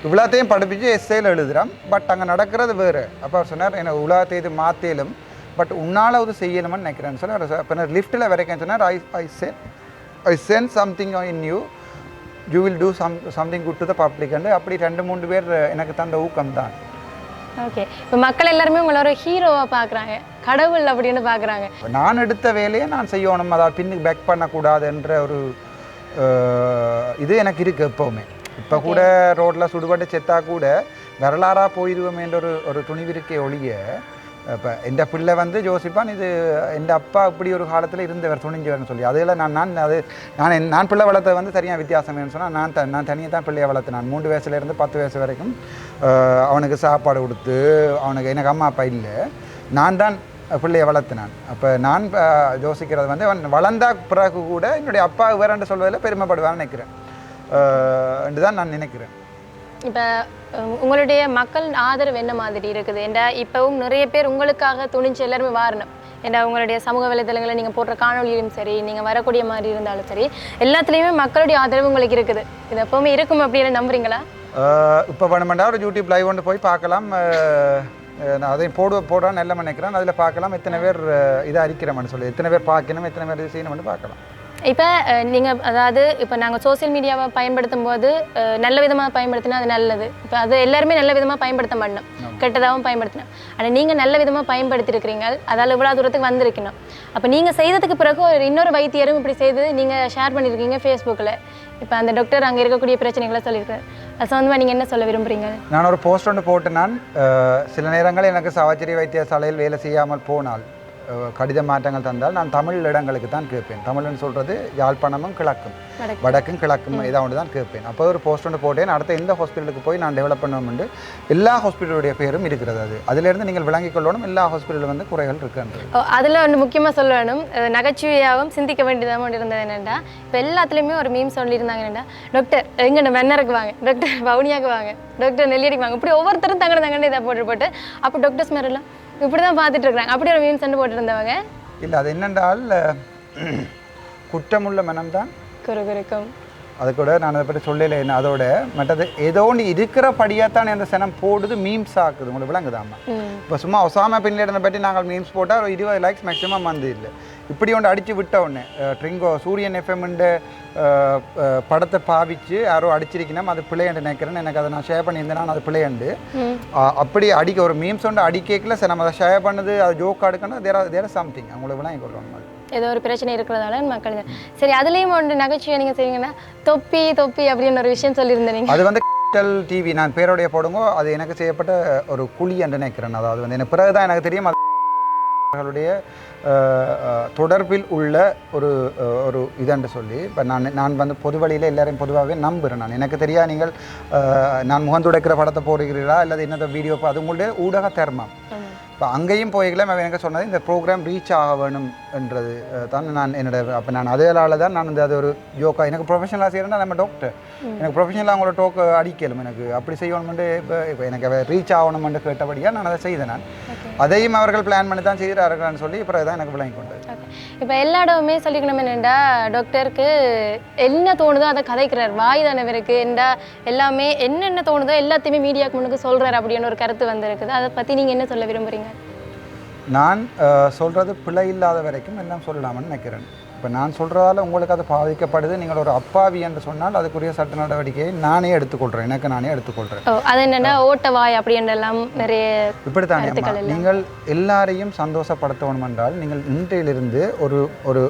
Speaker 1: இவ்வளோத்தையும் படிப்பிச்சு எஸ்ஏல எழுதுகிறோம், பட் அங்கே நடக்கிறது வேறு. அப்போ அவர் சொன்னார் எனக்கு உலகத்தை இது மாற்றலும் பட் உன்னால் அது செய்யணும்னு நினைக்கிறேன்னு சொன்னார். அப்போ நான் லிஃப்ட்டில் வரைக்கும் சொன்னார் I sent something in you you will do something good to the public and அப்படி 2-3 பேர் எனக்கு தந்த ஊக்கம் தான்.
Speaker 2: ஓகே, இப்போ மக்கள் எல்லாருமே உங்களை ஒரு ஹீரோவாக பார்க்குறாங்க, கடவுள் அப்படின்னு பார்க்குறாங்க.
Speaker 1: நான் எடுத்த வேலையை நான் செய்யணும், அதாவது பின்னுக்கு பேக் பண்ணக்கூடாதுன்ற ஒரு இது எனக்கு இருக்குது எப்போவுமே. இப்போ கூட ரோட்டில் சுடுபட்டு செத்தா கூட வரலாறாக போயிடுவோமேன்ற ஒரு துணிவிருக்கே ஒழிய, இப்போ எந்த பிள்ளை வந்து யோசிப்பான் இது எந்த அப்பா இப்படி ஒரு காலத்தில் இருந்தவர் துணிஞ்சவர்னு சொல்லி. அதில் நான் பிள்ளை வளர்த்த வந்து சரியாக வித்தியாசம் சொன்னால் நான் தனியாக தான் பிள்ளையை வளர்த்தேன். நான் 3 வயசுலேருந்து 10 வயசு வரைக்கும் அவனுக்கு சாப்பாடு கொடுத்து எனக்கு அம்மா அப்பா இல்லை, நான் தான் பிள்ளையை வளர்த்தினான். அப்போ நான் யோசிக்கிறது வந்து அவன் வளர்ந்தா பிறகு கூட என்னுடைய அப்பா வேறென்று சொல்வதில் பெருமைப்படுவான்னு நினைக்கிறேன் என்று தான் நான் நினைக்கிறேன்.
Speaker 2: இப்போ உங்களுடைய மக்கள் ஆதரவு என்ன மாதிரி இருக்குது? ஏண்டா இப்போவும் நிறைய பேர் உங்களுக்காக துணிஞ்சு எல்லாருமே வாரணும். ஏண்டா உங்களுடைய சமூக வலைதளங்களை நீங்கள் போடுற காணொலியிலும் சரி, நீங்கள் வரக்கூடிய மாதிரி இருந்தாலும் சரி, எல்லாத்துலேயுமே மக்களுடைய ஆதரவு உங்களுக்கு இருக்குது. இது எப்போவுமே இருக்கும் அப்படின்னு நம்புறீங்களா?
Speaker 1: இப்போ வேணுமெண்டா ஒரு யூடியூப் லைவ் ஒன்று போய் பார்க்கலாம், அதையும் போடுறான்னு எல்லாம் நினைக்கிறேன். அதில் பார்க்கலாம் எத்தனை பேர் இதை அறிக்கிறோம்னு சொல்லி, எத்தனை பேர் பார்க்கணும், எத்தனை பேர் செய்யணும்னு பார்க்கலாம்.
Speaker 2: இப்போ நீங்கள் அதாவது இப்போ நாங்கள் சோசியல் மீடியாவை பயன்படுத்தும் போது நல்ல விதமாக பயன்படுத்தினா அது நல்லது. இப்போ அது எல்லாருமே நல்ல விதமாக பயன்படுத்த மாட்டோம், கெட்டதாகவும் பயன்படுத்தினோம். ஆனால் நீங்கள் நல்ல விதமாக பயன்படுத்தியிருக்கிறீங்க, அதால் இவ்வளோ தூரத்துக்கு வந்திருக்கணும். அப்போ நீங்கள் செய்ததுக்கு பிறகு இன்னொரு வைத்தியரும் இப்படி செய்து நீங்கள் ஷேர் பண்ணியிருக்கீங்க ஃபேஸ்புக்கில். இப்போ அந்த டாக்டர் அங்கே இருக்கக்கூடிய பிரச்சனைகளை சொல்லியிருக்காரு, அது சம்மந்தமாக நீங்கள் என்ன சொல்ல விரும்புகிறீங்க?
Speaker 1: நான் ஒரு போஸ்ட் ஒன்று போட்டு, நான் சில நேரங்கள் எனக்கு சாவச்சேரி வைத்தியசாலையில் வேலை செய்யாமல் போனால், கடித மாற்றங்கள் தந்தால் நான் தமிழ் இடங்களுக்கு தான் கேட்பேன். தமிழ்னு சொல்கிறது யாழ்ப்பாணமும் கிழக்கும் வடக்கும் கிழக்கும் இதாக தான் கேட்பேன். அப்போ ஒரு போஸ்ட் ஒன்று போட்டேன், அடுத்த எந்த ஹாஸ்பிட்டலுக்கு போய் நான் டெவலப் பண்ணுவோம்னு எல்லா ஹாஸ்பிட்டலுடைய பேரும் இருக்கிறது. அதிலிருந்து நீங்கள் விளங்கிக் கொள்ளணும் எல்லா ஹாஸ்பிட்டலில் வந்து குறைகள் இருக்குன்றது.
Speaker 2: அதில் ஒன்று முக்கியமாக சொல்ல வேணும், நகைச்சுவையாகவும் சிந்திக்க வேண்டியதாக இருந்தது என்னென்னா, இப்போ எல்லாத்துலேயுமே ஒரு மீம் சொல்லியிருந்தாங்க என்னென்னா, டாக்டர் எங்கன்னு வெண்ணருக்கு வாங்க, டாக்டர் வவுனியாவுக்கு வாங்க, டாக்டர் நெல்லியடிக்கு வாங்க, இப்படி ஒவ்வொருத்தரும் தங்கன்னு இதை போட்டு அப்போ டாக்டர்ஸ் மாதிரிலாம் இப்படி தான் பார்த்துட்டு இருக்கிறாங்க. அப்படி ஒரு மீம் சென்று போட்டுருந்தவங்க
Speaker 1: இல்லை, அது என்னென்றால் குற்றமுள்ள மனம்தான்
Speaker 2: குறுகுறுக்கும்.
Speaker 1: அது கூட நான் அதை பற்றி சொல்லலை. என்ன அதோட மற்றது ஏதோ ஒன்று இருக்கிறபடியாக தான் அந்த சனம் போடுது, மீம்ஸ் ஆக்குது. உங்களுக்கு விளங்குதாம்மா? இப்போ சும்மா ஒசாமா பின் லேடனை பற்றி நாங்கள் மீம்ஸ் போட்டால் ஒரு 20 லைக்ஸ் மேக்ஸிமம் வந்து இல்லை. இப்படி ஒன்று அடித்து விட்ட ஒன்று ட்ரிங்கோ சூரியன் எஃப்எம்ன்ற படத்தை பாவிச்சு யாரோ அடிச்சிருக்கணும், அது பிள்ளையண்டு நினைக்கிறேன்னு எனக்கு அதை நான் ஷேர் பண்ணியிருந்தேன். அது பிள்ளையண்டு அப்படி அடிக்க ஒரு மீம்ஸ் ஒன்று அடிக்கல சார், நம்ம அதை ஷேர் பண்ணது அது ஜோக் அடுக்கணும், தேர் சம்திங் அவங்களுக்கு விளங்கி கொள்வாங்க. மாதிரி
Speaker 2: ஏதோ ஒரு பிரச்சனை இருக்கிறதால மக்கள் சரி அதுலேயும் ஒன்று நகைச்சுவை நீங்கள் செய்வீங்கன்னா தொப்பி அப்படின்னு ஒரு விஷயம் சொல்லியிருந்தீங்க.
Speaker 1: அது வந்து டிவி நான் பேரோடைய போடுங்க, அது எனக்கு செய்யப்பட்ட ஒரு குழி என்று நினைக்கிறேன். அதாவது வந்து எனக்கு பிறகுதான் எனக்கு தெரியும் அவர்களுடைய தொடர்பில் உள்ள ஒரு இதென்று சொல்லி. இப்போ நான் வந்து பொது வழியில் எல்லாரையும் பொதுவாகவே நம்புகிறேன். நான் எனக்கு தெரியா நீங்கள் நான் முகந்துடைக்கிற படத்தை போடுகிறீர்களா அல்லது என்னது வீடியோ, அது உங்களுடைய ஊடக தர்மம். இப்போ அங்கேயும் போய்க்கலாம் அவன் எனக்கு சொன்னது இந்த ப்ரோக்ராம் ரீச் ஆக வேணும் என்றது தான் நான் அப்போ நான் அதனால தான் நான் அது ஒரு ஜோக்கா எனக்கு ப்ரொஃபஷனலாக செய்கிறேன்னா நம்ம டாக்டர் எனக்கு ப்ரொஃபஷனலாக அவங்களோட டோக்கு அடிக்கலும் எனக்கு அப்படி செய்யணுமெண்டு இப்போ எனக்கு ரீச் ஆகணுமென்று கேட்டபடியாக நான் அதை செய்தேன். நான் அதையும் அவர்கள் பிளான் பண்ணி தான் செய்கிறார்கள்னு சொல்லி இப்போ தான் எனக்கு விளங்கி கொண்டது.
Speaker 2: இப்போ எல்லா இடமுமே சொல்லிக்கணும் என்னென்னா, டாக்டருக்கு என்ன தோணுதோ அதை கதைக்கிறார், வாய் தானவருக்கு என்றா எல்லாமே என்னென்ன தோணுதோ எல்லாத்தையுமே மீடியாவுக்கு முன்னுக்கு சொல்கிறார் அப்படின்னு ஒரு கருத்து வந்திருக்குது. அதை பற்றி நீங்கள் என்ன சொல்ல விரும்புகிறீங்க?
Speaker 1: நான் சொல்கிறது பிழை இல்லாத வரைக்கும் எல்லாம் சொல்லலாம்னு நினைக்கிறேன். இப்போ நான் சொல்கிறதால உங்களுக்கு அது பாதிக்கப்படுது, நீங்கள் ஒரு அப்பாவி என்று சொன்னால் அதுக்குரிய சட்ட நடவடிக்கையை நானே எடுத்துக்கொள்கிறேன், எனக்கு நானே எடுத்துக்கொள்கிறேன்.
Speaker 2: அது என்னென்னா ஓட்டவாய் அப்படின்றெல்லாம் நிறைய
Speaker 1: இப்படித்தான். நீங்கள் எல்லாரையும் சந்தோஷப்படுத்தணும் என்றால் நீங்கள் இன்றையிலிருந்து ஒரு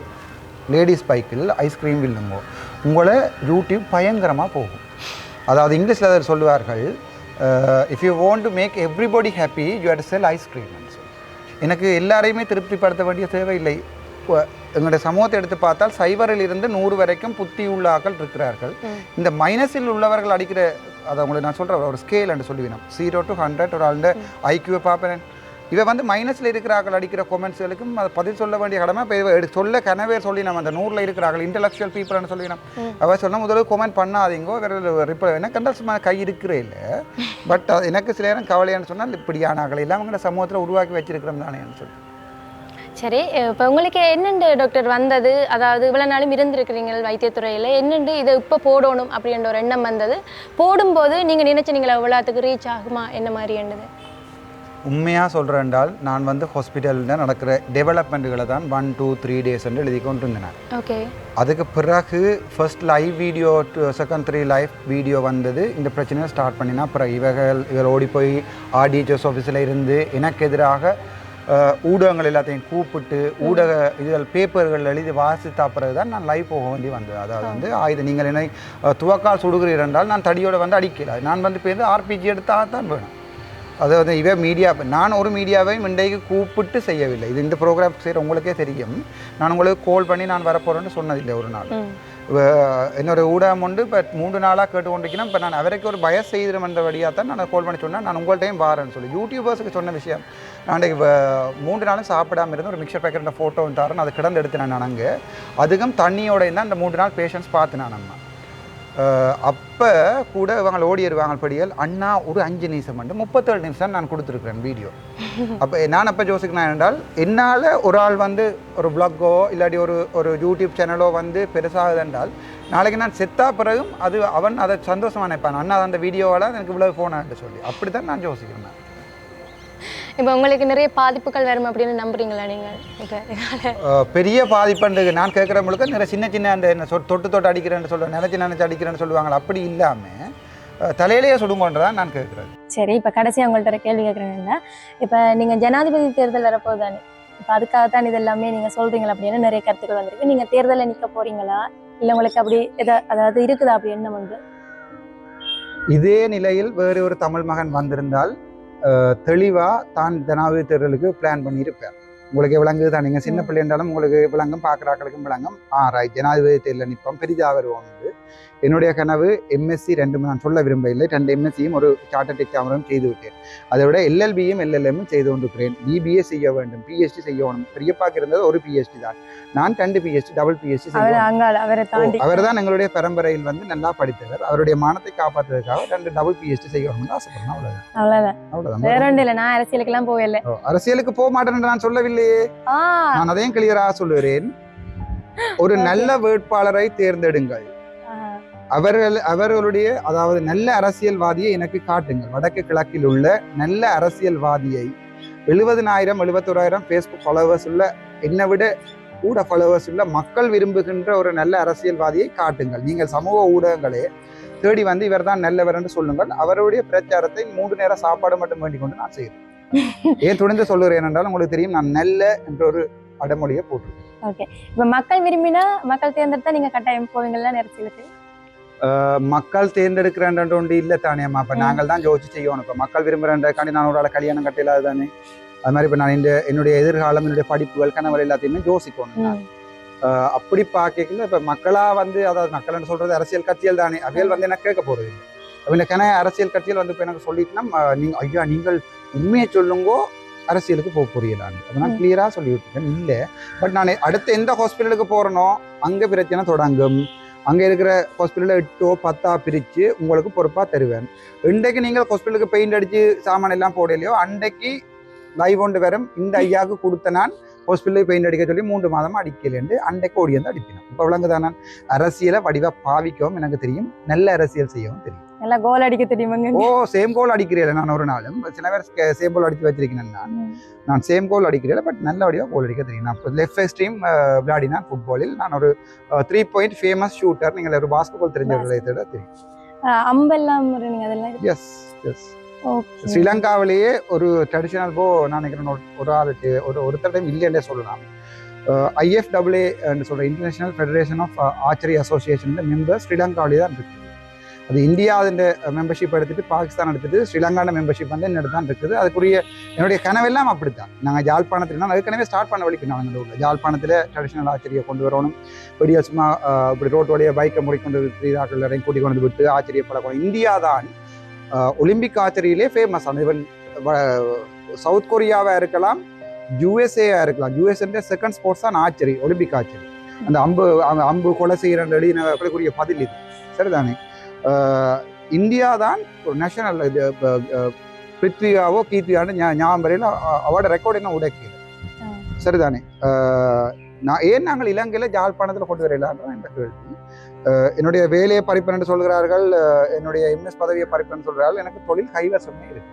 Speaker 1: லேடிஸ் பைக்கில் ஐஸ்கிரீம் வில்லுங்கோ, உங்களை யூடியூப் பயங்கரமாக போகும். அதாவது இங்கிலீஷில் அதை சொல்லுவார்கள், if you want to make everybody happy you have to sell ice cream. எனக்கு எல்லாரையுமே திருப்திப்படுத்த வேண்டிய தேவையில்லை. எங்களுடைய சமூகத்தை எடுத்து பார்த்தால் 0 இருந்து 100 வரைக்கும் புத்தி உள்ள ஆக்கள் இருக்கிறார்கள். இந்த மைனஸில் உள்ளவர்கள் அடிக்கிற அதை உங்களுக்கு நான் சொல்கிறேன் ஒரு ஸ்கேல் என்று சொல்லுவேன், 0 to 100 ஒரு ஆளுடைய ஐக்யூவை பார்ப்பேன். இவை வந்து மைனஸில் இருக்கிறார்கள் அடிக்கிற கொமெண்ட்ஸுகளுக்கும் அதை பதில் சொல்ல வேண்டிய கடமை. இப்போ சொல்ல கனவே சொல்லி நம்ம அந்த 100ல் இருக்கிறார்கள் இன்டலெக்சுவல் பீப்புள்னு சொல்லினோம். அவள் சொன்னால் முதல்ல கொமெண்ட் பண்ணாதீங்கோ, வேறு ரிப்ளை என்ன கண்டால் சும்மா கை இருக்கிறே இல்லை. பட் எனக்கு சில நேரம் கவலையானு சொன்னால் இப்படியான ஆக்களை எல்லாம் அவங்க சமூகத்தில் உருவாக்கி வச்சிருக்கிறோம் தானேன்னு சொல்லி.
Speaker 2: சரி, இப்போ உங்களுக்கு என்னென்று டாக்டர் வந்தது, அதாவது இவ்வளோ நாளும் இருந்திருக்கிறீங்க வைத்தியத்துறையில், என்னென்று இதை இப்போ போடணும் அப்படின்ற ஒரு எண்ணம் வந்தது? போடும்போது நீங்கள் நினைச்சீங்களா இவ்வளோத்துக்கு ரீச் ஆகுமா என்ன மாதிரி என்னது?
Speaker 1: உண்மையாக சொல்கிறேன்டால் நான் வந்து ஹாஸ்பிட்டலில் நடக்கிற டெவலப்மெண்ட்டுகளை தான் 1 2 3 டேஸ் என்று எழுதி கொண்டு இருந்தேன்.
Speaker 2: ஓகே.
Speaker 1: அதுக்கு பிறகு first live video second 3 live video வந்தது. இந்த பிரச்சனையை ஸ்டார்ட் பண்ணினா அப்புறம் இவர்கள் ஓடி போய் ஆர்டிஹெச்எஸ் ஆஃபீஸில் இருந்து எனக்கு எதிராக ஊடகங்கள் எல்லாத்தையும் கூப்பிட்டு ஊடக இதுகள் பேப்பர்கள் எழுதி வாசித்த பிறகு தான் நான் லைவ் போக வேண்டி வந்தது. அதாவது வந்து நீங்கள் என்னை துவக்கால் சுடுகிறீர்கள் என்றால் நான் தடியோடு வந்து அடிக்கல. நான் வந்து இப்போ ஆர்பிஜி எடுத்தால் தான் வேணும். அதாவது மீடியா நான் ஒரு மீடியாவையும் இன்றைக்கு கூப்பிட்டு செய்யவில்லை. இது இந்த ப்ரோக்ராம் செய்கிற உங்களுக்கே தெரியும். நான் உங்களுக்கு கால் பண்ணி நான் வரப்போகிறேன்னு சொன்னதில்லை ஒரு நாள். என்னோட ஊடகம் உண்டு இப்போ 3 நாளாக கேட்டுக்கொண்டிருக்கேன். இப்போ நான் அவருக்கு ஒரு பயஸ் செய்திடும் என்ற வழியாக தான் நான் கால் பண்ணி சொன்னேன். நான் உங்கள்கிட்டையும் வாரேன்னு சொல்லி யூடியூபர்ஸுக்கு சொன்ன விஷயம். நான் அன்றைக்கு 3 நாளும் சாப்பிடாமல் இருந்து ஒரு மிக்சர் பேக்கெட் ஃபோட்டோ தரேன். அதை கிடந்து எடுத்து நான் அங்கே அதுக்கும் தண்ணியோட தான் இந்த 3 நாள் பேஷன்ஸ் பார்த்து நான் அம்மா அப்போ கூட இவங்க ஓடிடுவாங்க படியல் அண்ணா ஒரு 5 நிமிஷம் வந்து 37 நிமிஷம் நான் கொடுத்துருக்குறேன் வீடியோ. அப்போ நான் அப்போ யோசிக்கிறேன் என்றால் என்னால் ஒரு ஆள் வந்து ஒரு ப்ளாக்கோ இல்லாட்டி ஒரு யூடியூப் சேனலோ வந்து பெருசாகுது என்றால் நாளைக்கு நான் செத்தா பிறகும் அது அவன் அதை சந்தோஷமாக நினைப்பான். அண்ணா அந்த வீடியோவால் எனக்கு இவ்வளோ ஃபோனான்னு சொல்லி அப்படி தான் நான் யோசிக்கிறேன்.
Speaker 2: இப்போ உங்களுக்கு நிறைய பாதிப்புகள் வரும் அப்படின்னு நம்புறீங்களா நீங்கள்? இப்போ
Speaker 1: பெரிய பாதிப்புன்றது நான் கேட்குற முழுக்க நிறைய சின்ன அந்த என்ன தொட்டு அடிக்கிறேன்னு சொல்லுவேன், நினச்சி அடிக்கிறேன்னு சொல்லுவாங்க. அப்படி இல்லாமல் தலையிலேயே சுடுங்கன்றதான் நான் கேட்குறேன்.
Speaker 2: சரி, இப்போ கடைசி அவங்கள்ட்ட ஒரு கேள்வி கேட்குறேன்னா, இப்போ நீங்கள் ஜனாதிபதி தேர்தல் வரப்போது தானே, இப்போ அதுக்காகத்தான் இது எல்லாமே நீங்கள் சொல்கிறீங்களா அப்படின்னு நிறைய கருத்துக்கள் வந்திருக்கு. நீங்கள் தேர்தலில் நிற்க போகிறீங்களா இல்லை உங்களுக்கு அப்படி அதாவது இருக்குதா அப்படி என்ன வந்து?
Speaker 1: இதே நிலையில் வேறு ஒரு தமிழ் மகன் வந்திருந்தால் தெளிவாக தான் ஜனாதிபதி தேர்தலுக்கு பிளான் பண்ணியிருப்பேன். உங்களுக்கு விளங்குது தான். நீங்கள் சின்ன பிள்ளை இருந்தாலும் உங்களுக்கு விளங்கும், பார்க்குறாக்களுக்கும் விளங்கும். ரைட் ஜனாதிபதி தேர்தலில் நிற்போம், பெரிதாக வருவோம். என்னுடைய கனவு எம்எஸ்சி 2 நான் சொல்ல விரும்பவில்லை, 2 எம்எஸ்சியும் ஒரு சார்ட்டர்ட் எக்ஸாமரும் செய்து விட்டேன். அதை விட எல்எல்பியும் எல்எல்எம்மும் செய்து கொண்டிருக்கிறேன். பிபிஏ செய்ய வேண்டும், பிஹெச்டி செய்யணும். பெரியப்பாக்கு இருந்தது ஒரு பிஹெச்டி தான், நான் 2 பிஹெச்டி டபுள் பிஹெச்டி செய்யணும். அவர் தான் எங்களுடைய பரம்பரையில் வந்து நல்லா படித்தவர். அவருடைய மானத்தை காப்பாற்றுவதற்காக 2 டபுள் பிஹெச்டி செய்யணும்னு ஆசைப்படுறேன்.
Speaker 2: அவ்வளவுதான். நான் அரசியலுக்கெல்லாம் போகல,
Speaker 1: அரசியலுக்கு போக மாட்டேன்னு நான் சொல்லவில்லையே. நான் அதையும் கிளியராக சொல்லுகிறேன். ஒரு நல்ல வேட்பாளரை தேர்ந்தெடுங்கள். அவர்களுடைய அதாவது நல்ல அரசியல்வாதியை எனக்கு காட்டுங்கள். வடக்கு கிழக்கில் உள்ள நல்ல அரசியல்வாதியை 70,000 71,000 ஃபேஸ்புக் ஃபாலோவர்ஸ் உள்ள, என்னை விட கூட ஃபாலோவர்ஸ் உள்ள மக்கள் விரும்புகின்ற ஒரு நல்ல அரசியல்வாதியை காட்டுங்கள். நீங்கள் சமூக ஊடகங்களே தேடி வந்து இவர் தான் நல்லவர் என்று சொல்லுங்கள். அவருடைய பிரச்சாரத்தை 3 நேரம் சாப்பாடு மட்டும் வேண்டிக் கொண்டு நான் செய்கிறேன். ஏன் துணிந்து சொல்லுகிறேன் என்றால் உங்களுக்கு தெரியும், நான் நல்ல என்ற ஒரு அடமொழியை போட்டிருக்கேன்.
Speaker 2: ஓகே, இப்போ மக்கள் விரும்பினா மக்கள் தேர்ந்தெடுத்தா நீங்க கட்டாயம் போவீங்களா அரசியலுக்கு?
Speaker 1: மக்கள் தேர்ந்தெடுக்கிறேன் ஒன்று இல்லை தானேம்மா. இப்போ நாங்கள் தான் யோசிச்சு செய்யணும். இப்போ மக்கள் விரும்புகிறேன்டாண்டி நான் ஒரு ஆளை கல்யாணம் கட்டலாது தானே. அது மாதிரி இப்போ நான் என்னுடைய எதிர்காலம், என்னுடைய படிப்புகள், கனவுகள் எல்லாத்தையுமே யோசிக்கணும். அப்படி பார்க்கல இப்போ மக்களாக வந்து, அதாவது மக்கள்னு சொல்றது அரசியல் கட்சிகள் தானே, அவைகள் வந்து எனக்கு கேட்க போறது இல்லை. அப்போ அரசியல் கட்சிகள் வந்து இப்போ எனக்கு சொல்லிட்டுனா நீங்கள் ஐயா நீங்கள் உண்மையை சொல்லுங்கோ அரசியலுக்கு போக புரியலான்னு அப்போ நான் கிளியராக சொல்லி விட்டுருக்கேன். இல்லை பட் நான் அடுத்த எந்த ஹாஸ்பிட்டலுக்கு போகிறேனோ அங்கே பிரச்சனை தொடங்கும். அங்கே இருக்கிற ஹாஸ்பிட்டலில் 8 10 பிரித்து உங்களுக்கு பொறுப்பாக தருவேன். இன்றைக்கு நீங்கள் ஹாஸ்பிட்டலுக்கு பெயிண்ட் அடித்து சாமான் எல்லாம் போடலையோ அன்றைக்கு லைவ் ஒன்று வரும், இந்த ஐயாவுக்கு கொடுத்த நான் ஹாஸ்பிட்டலுக்கு பெயிண்ட் அடிக்க சொல்லி 3 மாதமாக அடிக்கலேண்டு அன்றைக்கு ஓடி வந்து அடிப்பினேன். இப்போ விளங்குதான். நான் அரசியலை வடிவாக பாவிக்கவும் எனக்கு தெரியும், நல்ல அரசியல் செய்யவும் தெரியும். நல்லா கோல் அடிக்க தெரியுமாங்க? சேம் கோல் அடிக்கிறேன். நான் ஒரு நாளும் சில பேர் சேம் கோல் அடித்து வச்சிருக்கேன். நான் சேம் கோல் அடிக்கிறேன், பட் நல்ல வடிவாக கோல் அடிக்க தெரியும். நான் லெஃப்ட் எக்ஸ்ட்ரீம் விளையாடினா ஃபுட்பாலில் நான் ஒரு 3 பாயிண்ட் ஃபேமஸ் ஷூட்டர். நீங்கள் ஒரு பாஸ்கெட்பால் தெரிஞ்சவர்களை தெரியும். அம்பெல்லாம் எஸ் எஸ். ஸ்ரீலங்காவிலேயே ஒரு ட்ரெடிஷனல் நான் நினைக்கிறேன் ஒரு ஆளுக்கு ஒருத்தர் இல்லைன்னே சொல்லலாம். IFAA சொல்ற international federation of archery association member ஸ்ரீலங்காவிலே தான் இருக்குது. அது இந்தியாவின் மெம்பர்ஷிப் எடுத்துட்டு பாகிஸ்தான் எடுத்துட்டு ஸ்ரீலங்கான மெம்பர்ஷிப் வந்து என்னோட தான் இருக்குது. அதுக்குரிய என்னுடைய கனவெல்லாம் அப்படித்தான். நாங்கள் யாழ்ப்பாணத்தில் நான் ஏற்கனவே ஸ்டார்ட் பண்ண வழிக்கு நாங்கள் ஊரில் யாழ்ப்பாணத்தில் ட்ரெடிஷனல் ஆச்சரியை கொண்டு வரணும். பெரிய சும்மா இப்படி ரோட்டு வழியாக பைக்கை முடிக்கொண்டு ஃப்ரீதாக்கள் எல்லாரையும் கூட்டிக் கொண்டு விட்டு ஆச்சரியப்படக்கூடாது. இந்தியா தான் ஒலிம்பிக் ஆச்சரியிலே ஃபேமஸ் ஆனது. இவன் சவுத் கொரியாவாக இருக்கலாம், USA இருக்கலாம். USA செகண்ட் ஸ்போர்ட்ஸ் தான் ஆச்சரி, ஒலிம்பிக் ஆச்சரி. அந்த அம்பு கொலை செய்கிற எழுதினக்கூடிய பதில் இது சரிதானே. இந்தியா தான் ஒரு நேஷனல் இது பிருத்விகாவோ கீர்த்தியான்னு ஞாபகம் வரையில் அவரோட ரெக்கார்டு என்ன உடைக்குது சரிதானே. நாங்கள் இலங்கையில் யாழ்ப்பாணத்தில் கொண்டு வரையிலான்ற இந்த கேள்வி. என்னுடைய வேலையை பறிப்பேன் என்று சொல்கிறார்கள், என்னுடைய MS பதவியை பறிப்பேன் சொல்கிறார்கள். எனக்கு தொழில் கைவசமே இருக்கு.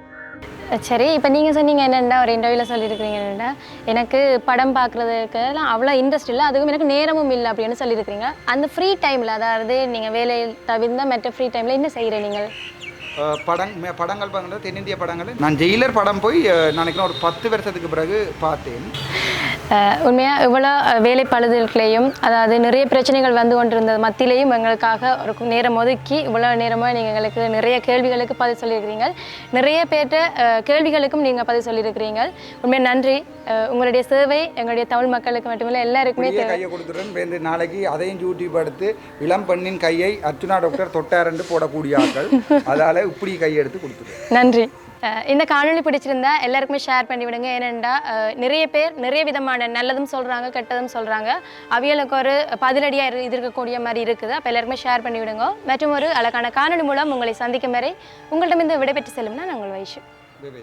Speaker 2: சரி, இப்போ நீங்கள் சொன்னீங்க என்னென்னா ஒரு இன்டர்வியூவில் சொல்லியிருக்கிறீங்க என்னென்னா எனக்கு படம் பார்க்குறதுக்கெல்லாம் அவ்வளோ இன்ட்ரெஸ்ட் இல்லை, அதுவும் எனக்கு நேரமும் இல்லை அப்படின்னு சொல்லியிருக்கிறீங்க. அந்த ஃப்ரீ டைமில், அதாவது நீங்கள் வேலையை தவிர்த்த மற்ற ஃப்ரீ டைமில் என்ன செய்கிறேன் நீங்கள்?
Speaker 1: படங்கள் பார்க்குறது தென்னிந்திய படங்கள். நான் ஜெயிலர் படம் போய் நினைக்கிறேன் ஒரு 10 வருஷத்துக்கு பிறகு பார்த்தேன்.
Speaker 2: உண்மையாக இவ்வளோ வேலை பழுதுகளையும், அதாவது நிறைய பிரச்சனைகள் வந்து கொண்டிருந்தது மத்தியிலையும் எங்களுக்காக ஒரு நேரம் ஒதுக்கி இவ்வளோ நேரமாக நீங்கள் எங்களுக்கு நிறைய கேள்விகளுக்கு பதில் சொல்லியிருக்கிறீங்க. நிறைய பேர்ட்ட கேள்விகளுக்கும் நீங்கள் பதில் சொல்லியிருக்கிறீங்க. உண்மையாக நன்றி. உங்களுடைய சேவை எங்களுடைய தமிழ் மக்களுக்கு மட்டுமில்லை எல்லாருக்குமே
Speaker 1: கையை கொடுத்துருன்னு நாளைக்கு அதையும் யூடியூப் எடுத்து இளம் பெண்ணின் கையை அர்ச்சுனா டாக்டர் தொட்டாரண்டு போடக்கூடிய ஆட்கள், அதால் இப்படி கையெடுத்து கொடுத்துரு. நன்றி.
Speaker 2: இந்த காணொலி பிடிச்சிருந்தா எல்லாருக்குமே ஷேர் பண்ணி விடுங்க. ஏனென்றா நிறைய பேர் நிறைய விதமான நல்லதும் சொல்கிறாங்க, கெட்டதும் சொல்கிறாங்க. அவியலுக்கு ஒரு பதிலடியாக இருக்கக்கூடிய மாதிரி இருக்குது. அப்போ எல்லாருக்குமே ஷேர் பண்ணி விடுங்க. மற்றும் ஒரு அழகான காணொலி மூலம் உங்களை சந்திக்கும் வரை உங்கள்கிட்ட விடைபெற்று செல்லும்னா நாங்கள் வைஷு.